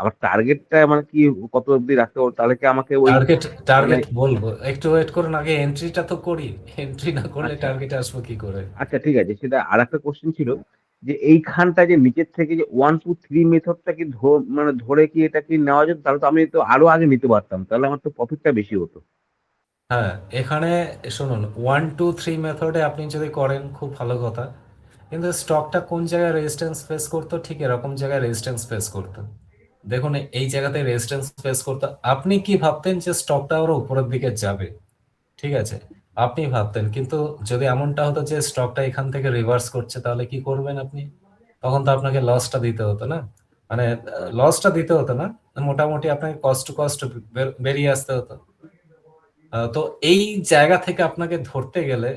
আমার টার্গেটটা মানে কি কত অবধি রাখতে পারবো? তাহলে কি আমাকে ওই মানে টার্গেট বলবো, একটু ওয়েট করুন, আগে এন্ট্রিটা তো করি। এন্ট্রি না করলে আচ্ছা টার্গেটে আসবো কি করে? আচ্ছা ঠিক আছে, সেটা আর একটা কোশ্চেন ছিল যে এইখানটা যে নিচের থেকে যে 1 2 3 মেথডটা কি মানে ধরে কি এটা কি নেওয়া যেত? তাহলে তো আমি তো আরো আগে নিতে পারতাম, তাহলে আমার তো প্রফিটটা বেশি হতো। হ্যাঁ, এখানে শুনুন, 1 2 3 মেথডে আপনি যদি করেন খুব ভালো কথা, কিন্তু স্টকটা কোন জায়গায় রেজিস্ট্যান্স ফেস করতো, ঠিক এরকম জায়গায় রেজিস্ট্যান্স ফেস করতো। দেখুন, এই জায়গাতে রেজিস্ট্যান্স ফেস করতো। আপনি কি ভাবতেন যে স্টকটা আরো উপরের দিকে যাবে, ঠিক আছে, আপনি ভাবতেন। কিন্তু যদি এমনটা হতো যে স্টকটা এখান থেকে রিভার্স করছে, তাহলে কি করবেন আপনি? তখন তো আপনাকে লসটা দিতে হতো না, মানে লসটা দিতে হতো না, মোটামুটি আপনাকে কস্ট টু কস্ট বেরিয়ে আসতে হতো। তো এই জায়গা থেকে আপনাকে ধরতে গেলে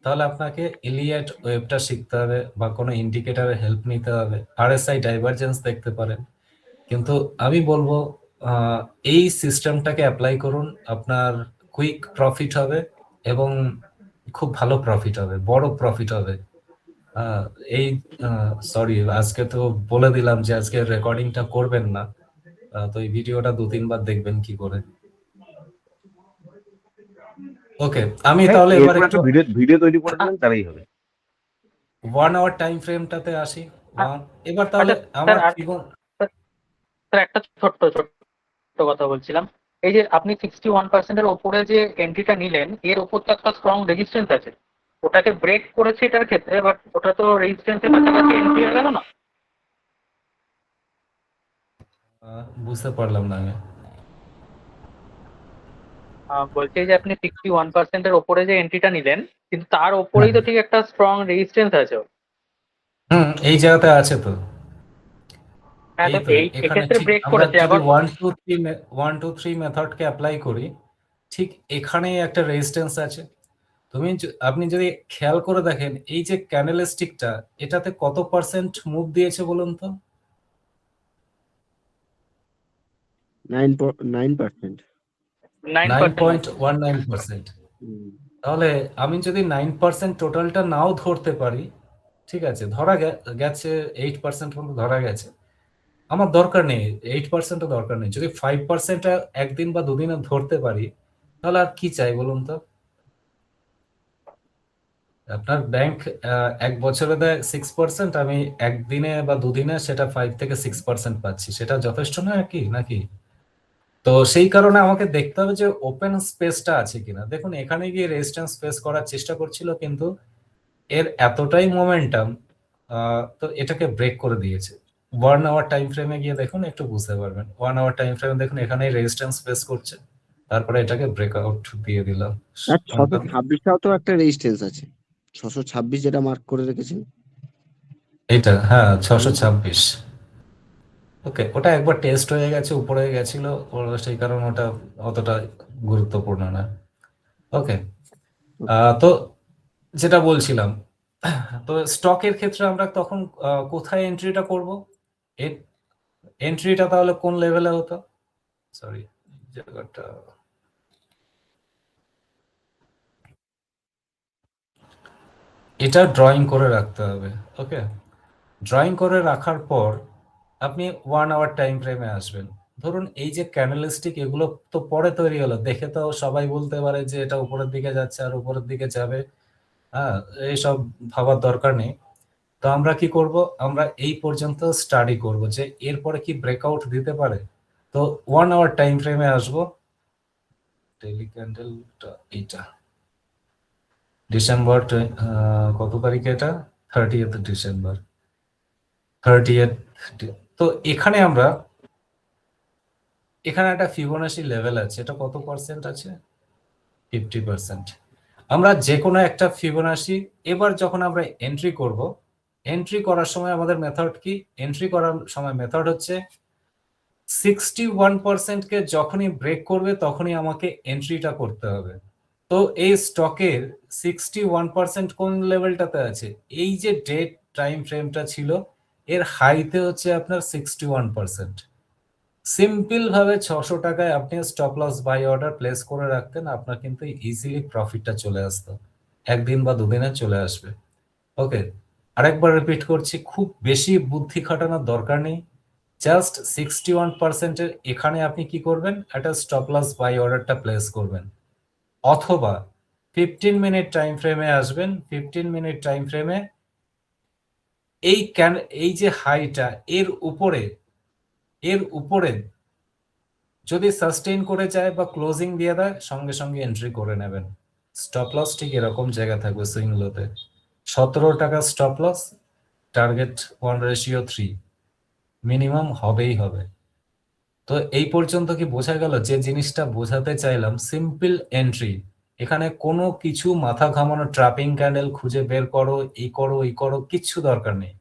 তাহলে আপনাকে ইলিয়েট ওয়েভটা শিখতে হবে বা কোনো ইন্ডিকেটরের হেল্প নিতে হবে, আরএসআই ডাইভারজেন্স দেখতে পারেন। কিন্তু আমি বলবো এই সিস্টেমটাকে অ্যাপ্লাই করুন, আপনার কুইক প্রফিট হবে এবং খুব ভালো প্রফিট হবে, বড় প্রফিট হবে। এই সরি, আজকে তো বলে দিলাম যে আজকে রেকর্ডিংটা করবেন না, তো এই ভিডিওটা 2-3 বার দেখবেন কি করে। ওকে, আমি হ্যাঁ, তাহলে এবার এরপর একটু একটা ভিডিও তৈরি করে দেবেন, তাহলেই হবে। 1 আওয়ার টাইম ফ্রেমটাতে আসি। এবার তাহলে আচ্ছা আমার স্যার, স্যার একটা ছোট্ট কথা বলছিলাম। এই যে আপনি 61% ওপরে যে এন্ট্রিটা নিলেন, এর ওপর তো একটা স্ট্রং রেজিস্ট্যান্স আছে, ওটাকে ব্রেক করেছে এটার ক্ষেত্রে, বাট ওটা তো রেজিস্ট্যান্সের কাছাকাছি এন্ট্রি হয়ে গেল না? বুঝতে পারলাম না আমি। বলছি যে আপনি 61% ওপরে যে এন্ট্রিটা নিলেন, কিন্তু তার ওপরেই তো ঠিক একটা স্ট্রং রেজিস্ট্যান্স আছে। এই জায়গাতে আছে তো। হ্যাঁ, এই তো তো এই এখানে এক্ষেত্রে ঠিক ব্রেক আমরা করেছে যদি আবার। 1 2 3 মেথডকে অ্যাপ্লাই করি, ঠিক এখানেই একটা রেজিস্ট্যান্স আছে। আপনি যদি খেয়াল করে দেখেন এই যে ক্যান্ডেলস্টিকটা, এটাতে কত পার্সেন্ট মুভ দিয়েছে বলুন তো? 9%। 9%। 9.19%। তাহলে আমি যদি 9% টোটালটা নাও ধরতে পারি, ঠিক আছে, ধরা গেছে 8% পর্যন্ত ধরা গেছে, আমার দরকার নেই 8%ও দরকার নেই। যদি 5% একদিন বা দুদিনে ধরতে পারি, তাহলে আর কি চাই বলুন তো? আপনার ব্যাংক 1 বছরে দেয় 6%, আমি একদিনে বা দুদিনে সেটা 5 থেকে 6% পাচ্ছি, সেটা যথেষ্ট না কি নাকি? তো সেই কারণে আমাকে দেখতে হবে যে ওপেন স্পেসটা আছে কিনা। দেখুন এখানে গিয়ে রেজিস্ট্যান্স ফেস করার চেষ্টা করছিল, কিন্তু এর এতটাই মোমেন্টাম, তো এটাকে ব্রেক করে দিয়েছে। 1 আওয়ার টাইম ফ্রেমে গিয়ে দেখুন, একটু বুঝতে পারবেন। 1 আওয়ার টাইম ফ্রেমে দেখুন এখানে রেজিস্ট্যান্স ফেস করছে, তারপরে এটাকে ব্রেকআউট দিয়ে দিল। আর 626টাও তো একটা রেজিস্ট্যান্স আছে, 626 যেটা মার্ক করে রেখেছেন। এটা হ্যাঁ 626। ওকে, ওটা একবার টেস্ট হয়ে গেছে, উপরে গেছিল, সেই কারণে ওটা অতটা গুরুত্বপূর্ণ না। ওকে, তো যেটা বলছিলাম, তো স্টকের ক্ষেত্রে আমরা তখন কোথায় এন্ট্রিটা করব? এন্ট্রিটা তাহলে কোন লেভেলে হতো? সরি, জায়গাটা এটা ড্রয়িং করে রাখতে হবে। ওকে, ড্রয়িং করে রাখার পর আপনি 1 আওয়ার টাইম ফ্রেমে আসবেন। ধরুন এই যে ক্যান্ডেলস্টিক, এগুলো তো পরে তৈরি হলো, দেখে তো সবাই বলতে পারে যে এটা উপরের দিকে যাচ্ছে আর উপরের দিকে যাবে। হ্যাঁ, এইসব ভাবার দরকার নেই। তো আমরা কি করব, আমরা এই পর্যন্ত স্টাডি করব যে এরপরে কি ব্রেকআউট দিতে পারে। তো 1 আওয়ার টাইম ফ্রেমে আসবো। ডেইলি ক্যান্ডেলটা এইটা ডিসেম্বর কত তারিখে? এটা 30th ডিসেম্বর, 30th। তো এখানে আমরা এখানে একটা ফিবোনাচি লেভেল আছে, এটা কত পার্সেন্ট আছে? 50%। আমরা যে কোনো একটা ফিবোনাচি, এবার যখন আমরা এন্ট্রি করব, এন্ট্রি করার সময় আমাদের মেথড কি? এন্ট্রি করার সময় মেথড হচ্ছে 61%কে যখনই ব্রেক করবে তখনই আমাকে এন্ট্রিটা করতে হবে। তো এই স্টকের 61% কোন লেভেলটাতে আছে? এই যে ডেট টাইম ফ্রেমটা ছিল, এর হাইতে হচ্ছে আপনার 61%। সিম্পল ভাবে 600 টাকায় আপনি stop loss buy order place করে রাখতেন, আপনার কিন্তু ইজিলি প্রফিটটা চলে আসতো, একদিন বা দুদিনে চলে আসবে। ওকে, আরেকবার রিপিট করছি, খুব বেশি বুদ্ধি খাটানোর দরকার নেই। জাস্ট 61%-এর এখানে আপনি কি করবেন, একটা স্টপ লস বাই অর্ডারটা প্লেস করবেন, অথবা 15 মিনিট টাইম ফ্রেমে আসবেন। 15 মিনিট টাইম ফ্রেমে এই যে হাইটা, এর উপরে যদি সাস্টেইন করে যায় বা ক্লোজিং দিয়ে দেয়, সঙ্গে সঙ্গে এন্ট্রি করে নেবেন। স্টপ লস ঠিক এরকম জায়গা থাকবে সুইংগুলোতে। 17 টাকা স্টপ লস, টার্গেট 1:3 মিনিমাম হবেই হবে। তো এই পর্যন্ত কি বোঝা গেল যে জিনিসটা বোঝাতে চাইলাম? সিম্পল এন্ট্রি, এখানে কোনো কিছু মাথা ঘামানো, ট্র্যাপিং ক্যান্ডেল খুঁজে বের করো, এই করো এই করো, কিচ্ছু দরকার নেই।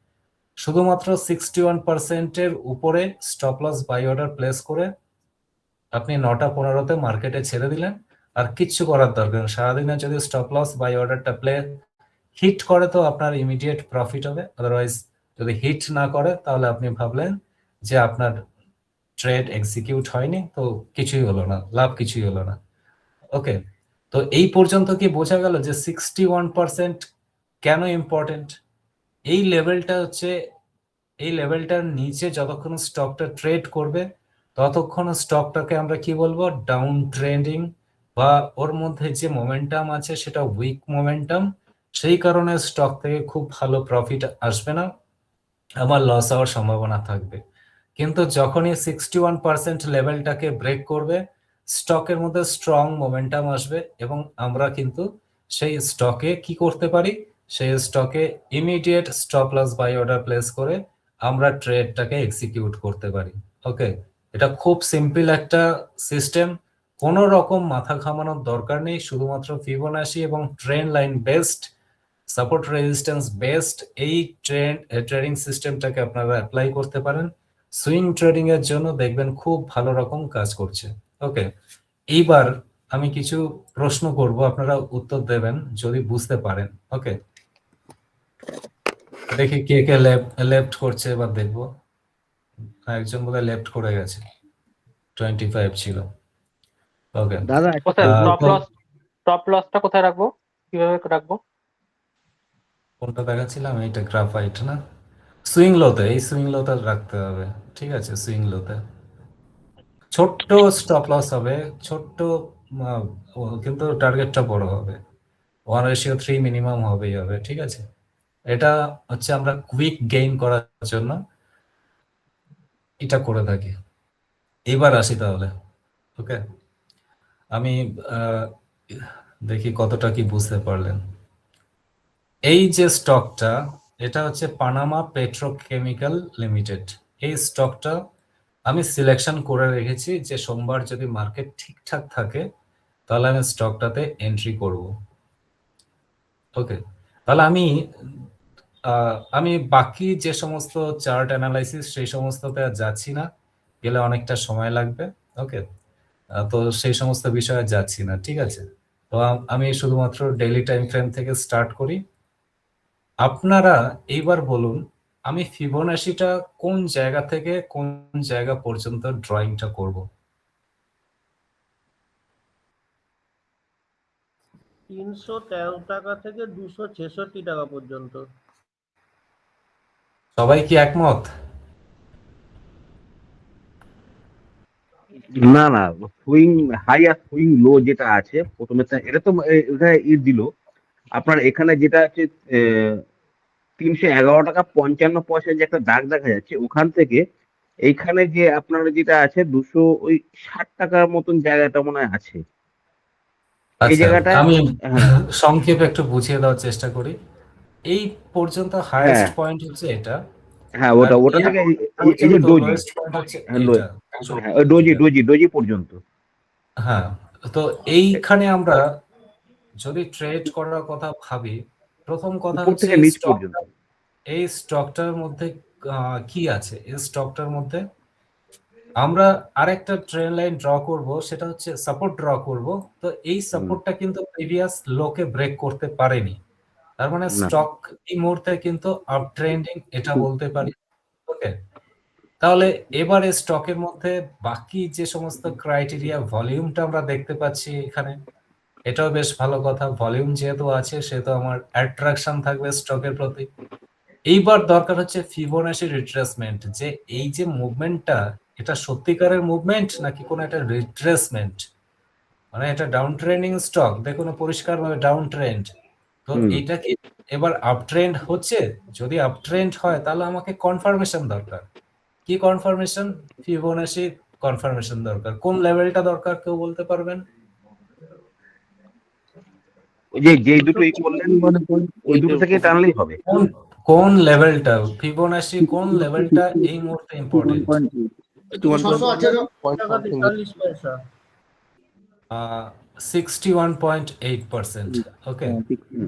শুধুমাত্র 61%-এর উপরে stop loss buy order place করে আপনি 9টা 15-তে মার্কেটে ছেড়ে দিলেন, আর কিচ্ছু করার দরকার নেই। সারাদিনে যদি স্টপ লস বাই অর্ডারটা প্লে হিট করে তো আপনার ইমিডিয়েট প্রফিট হবে, আদারওয়াইজ যদি হিট না করে তাহলে আপনি ভাবলেন যে আপনার ট্রেড এক্সিকিউট হয়নি, তো কিছুই হলো না, লাভ কিছুই হলো না। ওকে, তো এই পর্যন্ত কি বোঝা গেল যে 61% কেন ইম্পর্টেন্ট? এই লেভেলটা হচ্ছে, এই লেভেলটার নিচে যতক্ষণ স্টকটা ট্রেড করবে ততক্ষণ স্টকটাকে আমরা কি বলবো, ডাউন ট্রেন্ডিং, বা ওর মধ্যে যে মোমেন্টাম আছে সেটা উইক মোমেন্টাম, সেই কারণে স্টক থেকে খুব ভালো প্রফিট আসবে না, আমার লস হওয়ার সম্ভাবনা থাকবে। কিন্তু যখনই 61% লেভেলটাকে ব্রেক করবে, স্টকের মধ্যে স্ট্রং মোমেন্টাম আসবে এবং আমরা কিন্তু সেই স্টকে কি করতে পারি, সেই স্টকে immediate stop loss buy order place করে আমরা ট্রেডটাকে এক্সিকিউট করতে পারি। ওকে, এটা খুব সিম্পল একটা সিস্টেম, কোনো রকম মাথা ঘামানোর দরকার নেই, শুধুমাত্র ফিবোনাচি এবং trend line based, support resistance based এই ট্রেডিং সিস্টেমটাকে আপনারা অ্যাপ্লাই করতে পারেন। সুইং ট্রেডিং এর জন্য দেখবেন খুব ভালো রকম কাজ করছে। ওকে, এইবার আমি কিছু প্রশ্ন করব, আপনারা উত্তর দেবেন যদি বুঝতে পারেন। ওকে, দেখি কে কে লেফট করছে, এবার দেখবো। একজন বোধহয় লেফট করে গেছে, 25 ছিল। ওকে, দাদা কোথায় তো স্টপ লসটা কোথায় রাখবো, কিভাবে রাখবো? কোনটা দেখাচ্ছিলাম, এইটা গ্রাফাইট না, সুইং লোতে, এই সুইং লোতে রাখতে হবে। ঠিক আছে, সুইং লোতে ছোট্ট স্টপ লস হবে, ছোট্ট, কিন্তু টার্গেটটা বড় হবে, 1:3 মিনিমাম হবেই হবে। ঠিক আছে, এটা হচ্ছে আমরা কুইক গেইন করার জন্য এটা করে থাকি। এবার আসি তাহলে। ওকে, আমি দেখি কতটা কি বুঝতে পারলেন। এই যে স্টকটা, এটা হচ্ছে পানামা পেট্রোকেমিক্যাল লিমিটেড। এই স্টকটা আমি সিলেকশন করে রেখেছি যে সোমবার যদি মার্কেট ঠিকঠাক থাকে তাহলে আমি স্টকটাতে এন্ট্রি করব। ওকে, তাহলে আমি বাকি যে সমস্ত চার্ট অ্যানালাইসিস সেই সমস্ততে আর যাচ্ছি না, গেলে অনেকটা সময় লাগবে। ওকে, তো সেই সমস্ত বিষয়ে যাচ্ছি না। ঠিক আছে, তো আমি শুধুমাত্র ডেইলি টাইম ফ্রেম থেকে স্টার্ট করি। আপনারা এইবার বলুন, আমি ফিবোনাচিটা কোন জায়গা থেকে কোন জায়গা পর্যন্ত ড্রয়িংটা করব? 313 টাকা থেকে 266 টাকা পর্যন্ত। সবাই কি একমত? না না, সুইং হাই আর সুইং লো যেটা আছে প্রথমে এটা তো এটা দিল আপনার এখানে যেটা আছে 311 টাকা 55 পয়সা যে একটা দাগ দেখা যাচ্ছে, ওখান থেকে এইখানে যে আপনার যেটা আছে 260 টাকার মতন জায়গাটা মনে হয় আছে এই আচ্ছা, জায়গাটা। আমি হ্যাঁ সংক্ষেপে একটু বুঝিয়ে দেওয়ার চেষ্টা করি। এই পর্যন্ত হ্যাঁ হাইয়েস্ট পয়েন্ট হচ্ছে এটা, হ্যাঁ, আর ওটা এর থেকে এই যে পর্যন্ত ডোজি, লোয়েস্ট পয়েন্ট হচ্ছে হ্যাঁ এটা। হ্যাঁ ওই ডোজি পর্যন্ত। হ্যাঁ, তো এইখানে আমরা যদি ট্রেড করার কথা ভাবি, প্রথম কথা উপর হচ্ছে থেকে নিচ পর্যন্ত। এই স্টকটার মধ্যে কি আছে। এই স্টকটার মধ্যে আমরা আরেকটা ট্রেন লাইন ড্র করব, সেটা হচ্ছে সাপোর্ট ড্র করব। তো এই সাপোর্টটা কিন্তু প্রিভিয়াস লোকে ব্রেক করতে পারেনি, তার মানে না স্টক এই মুহূর্তে কিন্তু আপ ট্রেন্ডিং, এটা বলতে পারি। ওকে, তাহলে এবারে স্টকের মধ্যে বাকি যে সমস্ত ক্রাইটেরিয়া, ভলিউমটা আমরা দেখতে পাচ্ছি এখানে, এটাও বেশ ভালো কথা। ভলিউম যেহেতু আছে সেহেতু আমার অ্যাট্রাকশন থাকবে স্টকের প্রতি। এইবার দরকার হচ্ছে ফিবোনাচি রিট্রেসমেন্ট, যে এই যে মুভমেন্টটা, এটা সত্যিকারের মুভমেন্ট নাকি কোনো একটা রিট্রেসমেন্ট, মানে এটা ডাউন ট্রেন্ডিং স্টক, দেখুন পরিষ্কারভাবে ডাউন ট্রেন্ড। তো এইটা কি এবার আপ ট্রেন্ড হচ্ছে? যদি আপ ট্রেন্ড হয় তাহলে আমাকে কনফার্মেশন দরকার। কি কনফার্মেশন? ফিবোনাচি কনফার্মেশন দরকার। কোন লেভেলটা দরকার কেউ বলতে পারবেন? ওই যে যেই দুটো করলেন ওই দুটো থেকে টানলেই হবে। কোন লেভেলটা ফিবোনাচি, কোন লেভেলটা এই মুহূর্তে ইম্পর্টেন্ট? 618 টাকা 43 পয়সা। 61.8%। ওকে,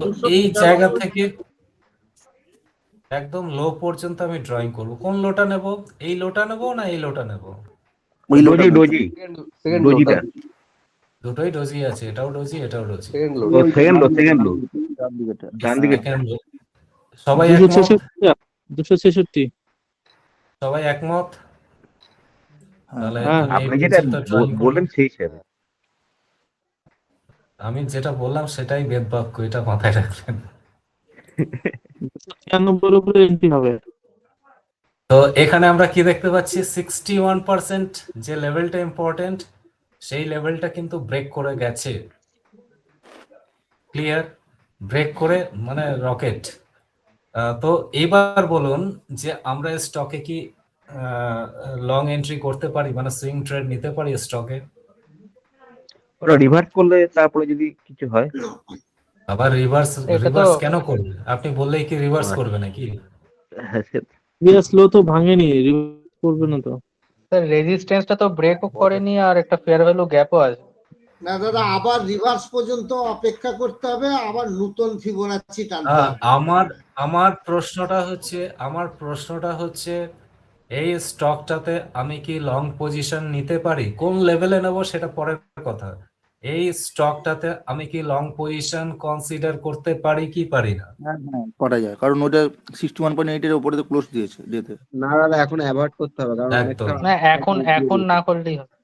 তো 200 এই টাকা জায়গা থেকে একদম লো পর্যন্ত আমি ড্রয়িং করব। কোন লোটা নেব? এই লোটা নেব না এই লোটা নেব? ডোজিটা দুটোই ডোজি আছে, এটাও ডোজি এটাও ডোজি। সেকেন্ড লো ডান দিকেটা। ডান দিকে সবাই 266 266। সবাই একমত? তাহলে হ্যাঁ, আমি এই আপনি যেটা পর্যন্ত ড্রয়িং বললেন করলাম। সেই হিসেবে আমি যেটা বললাম সেটাই বেদ বাক্য, এটা মাথায় রাখবেন। 296 উপরে এন্ট্রি হবে। তো এখানে আমরা কি দেখতে পাচ্ছি, 61% যে লেভেলটা ইম্পর্টেন্ট সেই লেভেলটা কিন্তু ব্রেক করে গেছে। ক্লিয়ার? ব্রেক করে মানে রকেট। তো এবার বলুন যে আমরা স্টকে কি লং এন্ট্রি করতে পারি, মানে সুইং ট্রেড নিতে পারি স্টকে? ওরা রিভার্স করলে তারপরে যদি কিছু হয় আবার রিভার্স এটা তো রিভার্স কেন করবে? আপনি বললেই কি রিভার্স আচ্ছা। করবে নাকি? প্রিভিয়াস লো তো ভাঙেনি, রিভার্স করবে না তো। স্যার রেজিস্ট্যান্সটা তো ব্রেকও করেনি আর একটা ফেয়ার ভ্যালু গ্যাপও আছে। না দাদা, আবার রিভার্স পর্যন্ত অপেক্ষা করতে হবে, আবার নতুন ফিবোনাচ্চি টানতে হবে। আমার প্রশ্নটা হচ্ছে এই স্টকটাতে আমি কি লং পজিশন নিতে পারি? কোন লেভেলে নেব সেটা পরের কথা। এই স্টকটাতে আমি কি লং পজিশন কনসিডার করতে পারি কি পারি না? হ্যাঁ হ্যাঁ করা যায়, কারণ ওটা 61.8 এর উপরে তো ক্লোজ দিয়েছে ডেতে। না দাদা, এখন অ্যাভয়েড করতে হবে, কারণ একদম। অনেকটা না এখন না করলেই হবে।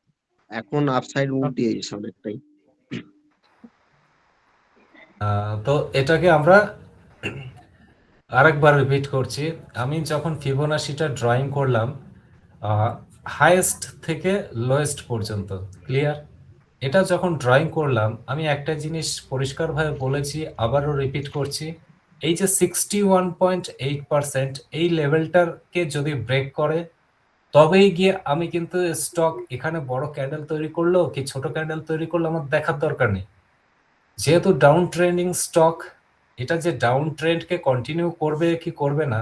এখন আপসাইড মুভ দিয়েছে অনেকটাই। তো এটাকে আমরা আরেকবার রিপিট করছি। আমি যখন ফিবোনাচিটা ড্রয়িং করলাম হাইয়েস্ট থেকে লোয়েস্ট পর্যন্ত, ক্লিয়ার? এটা যখন ড্রয়িং করলাম আমি একটা জিনিস পরিষ্কারভাবে বলেছি, আবারও রিপিট করছি, এই যে 61.8% এই লেভেলটাকে যদি ব্রেক করে তবেই গিয়ে আমি কিন্তু স্টক এখানে বড় ক্যান্ডেল তৈরি করলো কি ছোট ক্যান্ডেল তৈরি করলো আমার দেখার দরকার নেই। যেহেতু ডাউন ট্রেন্ডিং স্টক, এটা যে ডাউন ট্রেন্ডকে কন্টিনিউ করবে কি করবে না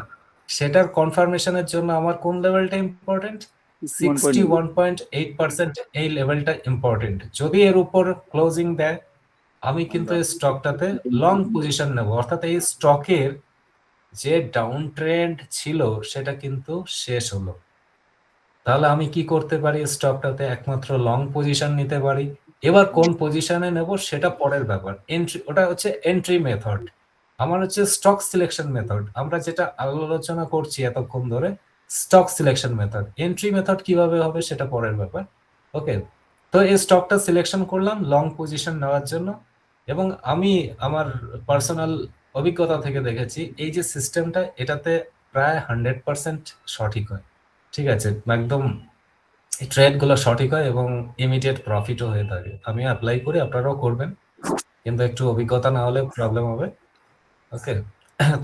সেটার কনফার্মেশনের জন্য আমার কোন লেভেলটা ইম্পর্টেন্ট? 61.8% এই লেভেলটা ইম্পর্টেন্ট। যদি এর উপর ক্লোজিং দেয় আমি কিন্তু এই স্টকটাতে লং পজিশন নেব, অর্থাৎ এই স্টকের যে ডাউন ট্রেন্ড ছিল সেটা কিন্তু শেষ হলো। তাহলে আমি কি করতে পারি? স্টকটাতে একমাত্র লং পজিশন নিতে পারি। এবার কোন পজিশনে নেব সেটা পরের ব্যাপার। এন্ট্রি, ওটা হচ্ছে এন্ট্রি মেথড। আমার হচ্ছে স্টক সিলেকশন মেথড। আমরা যেটা আলোচনা করছি এতক্ষণ ধরে stock selection method. Entry method কিভাবে হবে সেটা পরের ব্যাপার। ওকে, তো এই স্টকটা সিলেকশন করলাম লং পজিশন নেওয়ার জন্য, এবং আমি আমার পার্সোনাল অভিজ্ঞতা থেকে দেখেছি এই যে সিস্টেমটা এটাতে প্রায় 100% সঠিক হয়। ঠিক আছে, একদম ট্রেড গুলো সঠিক হয় এবং ইমিডিয়েট প্রফিটও হয়ে থাকে। আমি অ্যাপ্লাই করি, আপনারাও করবেন, কিন্তু একটু অভিজ্ঞতা না হলে প্রবলেম হবে। ওকে,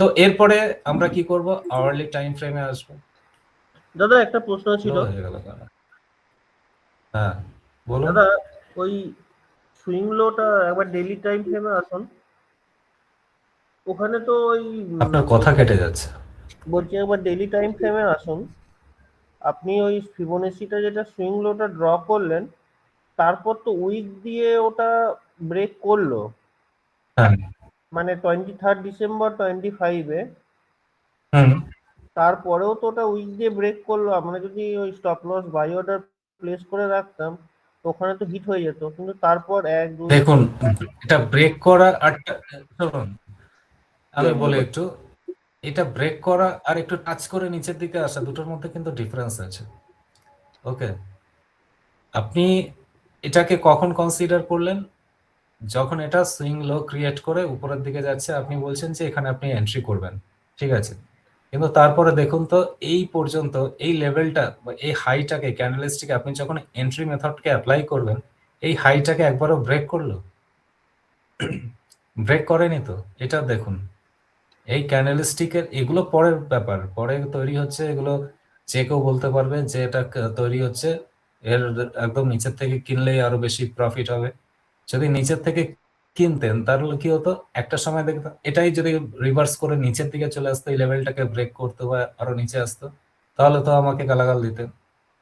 তো এরপরে আমরা কি করব? আওয়ারলি টাইম ফ্রেমে আসবো। দাদা একটা প্রশ্ন ছিল। হয়ে গেল দাদা। হ্যাঁ বলুন। দাদা ওই সুইং লোটা একবার ডেইলি টাইম ফ্রেমে আসুন। ওখানে তো ওই আপনার কথা কেটে যাচ্ছে। বলছি একবার ডেইলি টাইম ফ্রেমে আসুন। আপনি ওই ফিবোনাচিটা যেটা সুইং লোটা ড্র করলেন, তারপর তো উইক দিয়ে ওটা ব্রেক করলো, হ্যাঁ, মানে 23 ডিসেম্বর 25-এ। হুম, তারপরেও তো ওটা উইক দিয়ে ব্রেক করলো। আমরা যদি ওই stop loss buy order place করে রাখতাম তো ওখানে তো হিট হয়ে যেত, কিন্তু তারপর 1 2 দেখুন এটা ব্রেক করা আর শুনুন আমি বলি একটু, এটা ব্রেক করা আর একটু টাচ করে নিচের দিকে আসা দুটোর মধ্যে কিন্তু ডিফারেন্স আছে। ওকে, আপনি এটাকে কখন কনসিডার করলেন? যখন এটা সুইং লো ক্রিয়েট করে উপরের দিকে যাচ্ছে, আপনি বলছেন যে এখানে আপনি এন্ট্রি করবেন, ঠিক আছে, কিন্তু তারপরে দেখুন তো এই পর্যন্ত এই লেভেলটা এই হাইটাকে ক্যান্ডেলস্টিক আপনি যখন এন্ট্রি মেথডকে অ্যাপ্লাই করবেন এই হাইটাকে একবারও ব্রেক করলো? ব্রেক করেনি তো। এটা দেখুন এই ক্যান্ডেলস্টিকের এগুলো পরের ব্যাপার, পরে তৈরি হচ্ছে এগুলো, যে কেউ বলতে পারবে যে এটা তৈরি হচ্ছে এর একদম নিচের থেকে কিনলেই আরো বেশি প্রফিট হবে। যদি নিচের থেকে কিনতেন তাহলে কি হতো, একটা সময় দেখতাম এটাই যদি রিভার্স করে নিচের দিকে চলে আসতো, এই লেভেলটাকে ব্রেক করতে বা আরো নিচে আসতো, তাহলে তো আমাকে গালাগাল দিতেন।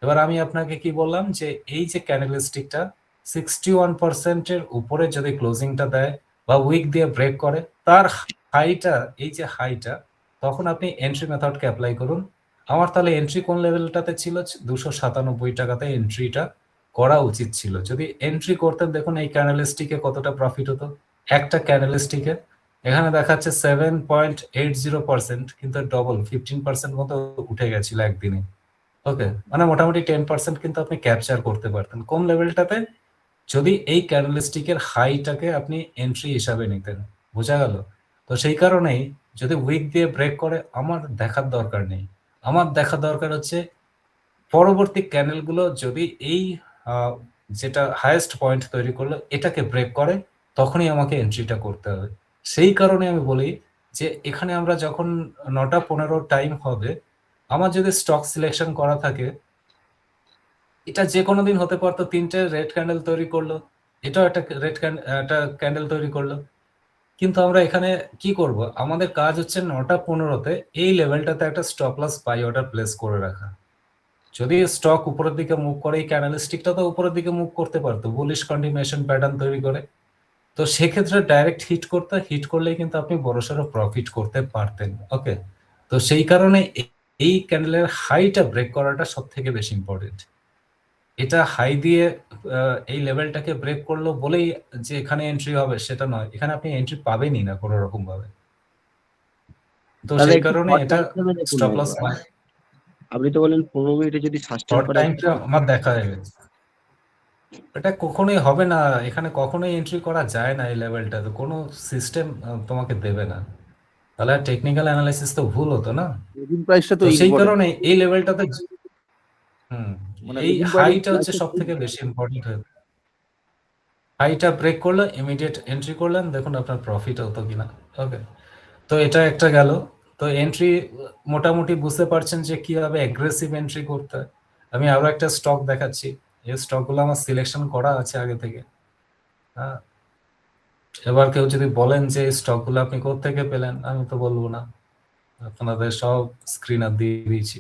এবার আমি আপনাকে কি বললাম যে এই যে ক্যান্ডেলস্টিকটা 61%-এর উপরে যদি ক্লোজিংটা দেয় বা উইক দিয়ে ব্রেক করে তার হাইটা, এই যে হাইটা, তখন আপনি এন্ট্রি মেথডকে অ্যাপ্লাই করুন। আমার তাহলে এন্ট্রি কোন লেভেলটাতে ছিল? 297 টাকাতে এন্ট্রিটা করা উচিত ছিল। যদি এন্ট্রি করতেন, দেখুন এই ক্যান্ডেলস্টিকে কতটা প্রফিট হতো একটা ক্যান্ডেলস্টিকে। এখানে দেখাচ্ছে 7.80%, কিন্তু ডবল 15% মতো উঠে গেছিল একদিনে। ওকে, মানে মোটামুটি 10% কিন্তু আপনি ক্যাপচার করতে পারতেন কোন লেভেলটাতে, যদি এই ক্যান্ডেলস্টিকের হাইটাকে আপনি এন্ট্রি হিসাবে নিতেন। বোঝা গেল? তো সেই কারণেই যদি উইক দিয়ে ব্রেক করে আমার দেখার দরকার নেই, আমার দেখা দরকার হচ্ছে পরবর্তী ক্যান্ডেলগুলো যদি এই যেটা হাইয়েস্ট পয়েন্ট তৈরি করলো এটাকে ব্রেক করে, তখনই আমাকে এন্ট্রিটা করতে হবে। সেই কারণে আমি বলি যে এখানে আমরা যখন 9:15 টাইম হবে, আমার যদি স্টক সিলেকশন করা থাকে, এটা যে কোনো দিন হতে পারতো 3টে রেড ক্যান্ডেল তৈরি করলো, এটাও একটা একটা ক্যান্ডেল তৈরি করলো। কিন্তু আমরা এখানে কি করব, আমাদের কাজ হচ্ছে 9:15-তে এই লেভেলটাতে একটা stop loss buy order place করে রাখা। যদি স্টক উপরের দিকে মুভ করে, এই ক্যান্ডেলস্টিকটা তো উপরের দিকে মুভ করতে পারতো বুলিশ কন্টিনিউশন প্যাটার্ন তৈরি করে, তো সেক্ষেত্রে ডাইরেক্ট হিট করলেই কিন্তু আপনি বড়সড় প্রফিট করতে পারতেন। ওকে, তো সেই কারণে এই ক্যান্ডেলের হাইটা ব্রেক করাটা সব থেকে বেশি ইম্পর্টেন্ট। এটা হাই দিয়ে এই লেভেলটাকে ব্রেক করলো বলেই যে এখানে এন্ট্রি হবে সেটা নয়, এখানে আপনি এন্ট্রি পাবেনই না কোনো রকম ভাবে। তো দাদা সেই একটু কারণে short এটা time frame এ দেখুন স্টপ না লস একবার। আপনি তো বলেন 15 মিনিটে যদি সাস্টেন শর্ট করে টাইমটা আমার দেখা হয়ে গেছে, এটা কখনোই হবে না, এখানে কখনোই এন্ট্রি করা যায় না এই লেভেলটাতে, কোনো সিস্টেম তোমাকে দেবে না, তাহলে টেকনিক্যাল অ্যানালাইসিস তো ভুল হতো না। রেজিং প্রাইসটা তো তো সেই ইম্পর্টেন্ট, কারণে এই লেভেলটাতে হুম মানে এই রেজিং হাইটা হচ্ছে প্রাইসটা সব থেকে বেশি ইম্পর্টেন্ট হয়ে, হাইটা ব্রেক করলে ইমিডিয়েট এন্ট্রি করলেন, দেখুন আপনার প্রফিট হতো কিনা। ওকে, তো এটা একটা গেল। তো এন্ট্রি মোটামুটি বুঝতে পারছেন যে কিভাবে অ্যাগ্রেসিভ এন্ট্রি করতে হয়। আমি আরো একটা স্টক দেখাচ্ছি, এই স্টকগুলো আমার সিলেকশন করা আছে আগে থেকে। হ্যাঁ, এবার কেউ যদি বলেন যে এই স্টকগুলো আপনি কোত্থেকে পেলেন, আমি তো বলবো না, আপনাদের সব স্ক্রিনার দিয়ে দিয়েছি।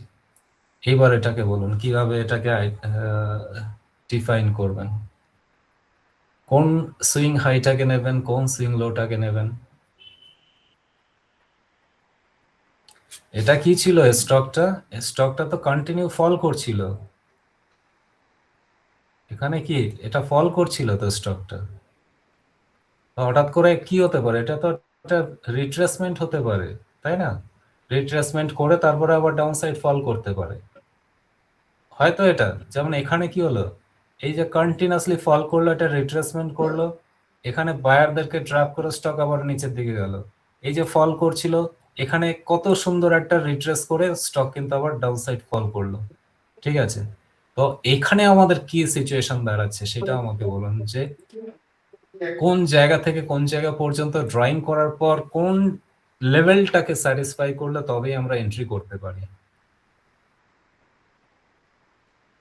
এইবার এটাকে বলুন কিভাবে এটাকে ডিফাইন করবেন, কোন সুইং হাইটাকে নেবেন, কোন সুইং লোটাকে নেবেন। এটা কি ছিল স্টকটা তো কন্টিনিউ ফল করছিল, এখানে কি এটা ফল করছিল তো স্টকটা, হঠাৎ করে কি হতে পারে, এটা তো একটা রিট্রেসমেন্ট হতে পারে, তাই না? রিট্রেসমেন্ট করে তারপরে আবার ডাউন সাইড ফল করতে পারে হয়তো। এটা যেমন এখানে কি হলো, এই যে কন্টিনিউয়াসলি ফল করলো, এটা রিট্রেসমেন্ট করলো, এখানে বায়ারদেরকে ট্র্যাপ করে স্টক আবার নিচের দিকে গেল, এই যে ফল করছিল এখানে কত সুন্দর একটা রিট্রেস করে স্টক কিন্তু আবার ডাউন সাইড ফল করলো। ঠিক আছে, তো এখানে আমাদের কি সিচুয়েশন দাঁড়াচ্ছে সেটা আমাকে বলুন, যে কোন জায়গা থেকে কোন জায়গা পর্যন্ত ড্রয়িং করার পর কোন লেভেলটাকে স্যাটিসফাই করলে তবেই আমরা এন্ট্রি করতে পারি।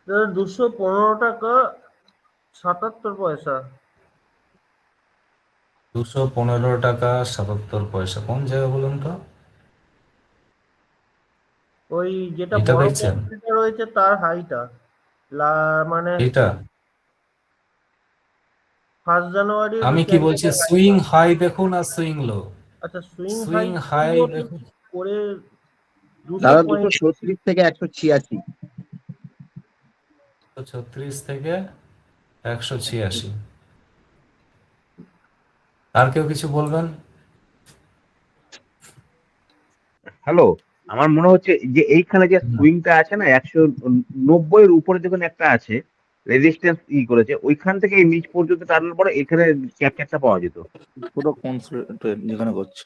দাদা 215 টাকা 77 পয়সা। 215 টাকা 77 পয়সা কোন জায়গা বলুন তো? ওই যেটা এটা বড় দেখছেন ক্যান্ডেলটা রয়েছে তার হাইটা, মানে এটা? 1 জানুয়ারি আমি কি বলছি, ক্যান্ডেলের সুইং হাইটা। হাই দেখুন আর সুইং লো। আচ্ছা, সুইং হাই সুইং হাই দেখুন, করে দাদা 235। 236 থেকে 186। 36 থেকে 186। আর কেউ কিছু বলবেন? হ্যালো, আমার মনে হচ্ছে যে এইখানে যে সুইংটা আছে না 190 এর উপরে যখন একটা আছে রেজিস্ট্যান্স করেছে, ওইখান থেকে এই নিচ পর্যন্ত টানার পরে এখানে ক্যাপচারটা পাওয়া যেত। পুরো কনসেন্ট্রেট যেখানে করছে।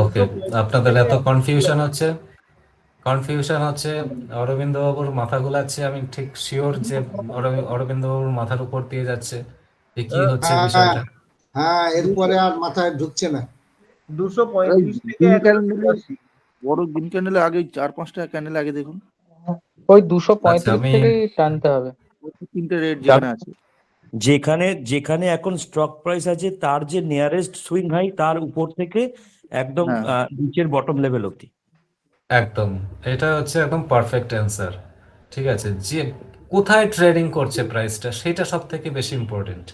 ওকে, 235 আপনাদের থেকে এত কনফিউশন হচ্ছে, অরবিন্দ বাবুর মাথা ঘোলাচ্ছে, আমি ঠিক শিওর যে অরবিন্দ বাবুর মাথার উপর দিয়ে যাচ্ছে যে কি হচ্ছে হ্যাঁ বিষয়টা। হ্যাঁ, এরপরে আর মাথায় ঢুকছে না। 235 থেকে গ্রিন ক্যান্ডেলে 186। বড় গ্রিন ক্যান্ডেলে আগে 4-5টা ক্যান্ডেল আগে দেখুন, ওই আচ্ছা 235 আমি থেকেই টানতে হবে। ওই 3টে রেড যেখানে আছে। যেখানে যেখানে এখন স্টক প্রাইস আছে তার যে নিয়ারেস্ট সুইং হাই তার উপর থেকে একদম হ্যাঁ। নিচের বটম লেভেল অব্দি। একদম, এটা হচ্ছে একদম পারফেক্ট অ্যান্সার। ঠিক আছে, যে কোথায় ট্রেডিং করছে প্রাইসটা সেটা সব থেকে বেশি ইম্পর্টেন্ট।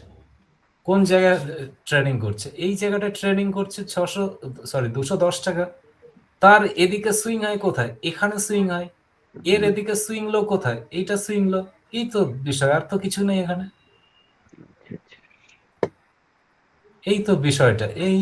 কোন জায়গায় ট্রেডিং করছে, এই জায়গাটা ট্রেডিং করছে 210 টাকা, তার এদিকে সুইং হাই কোথায়, এখানে সুইং হাই, এর এদিকে সুইং লো কোথায়, এইটা সুইং লো, এই তো বিষয়, আর তো কিছু নেই এখানে। আচ্ছা, আচ্ছা। এই তো বিষয়টা, এই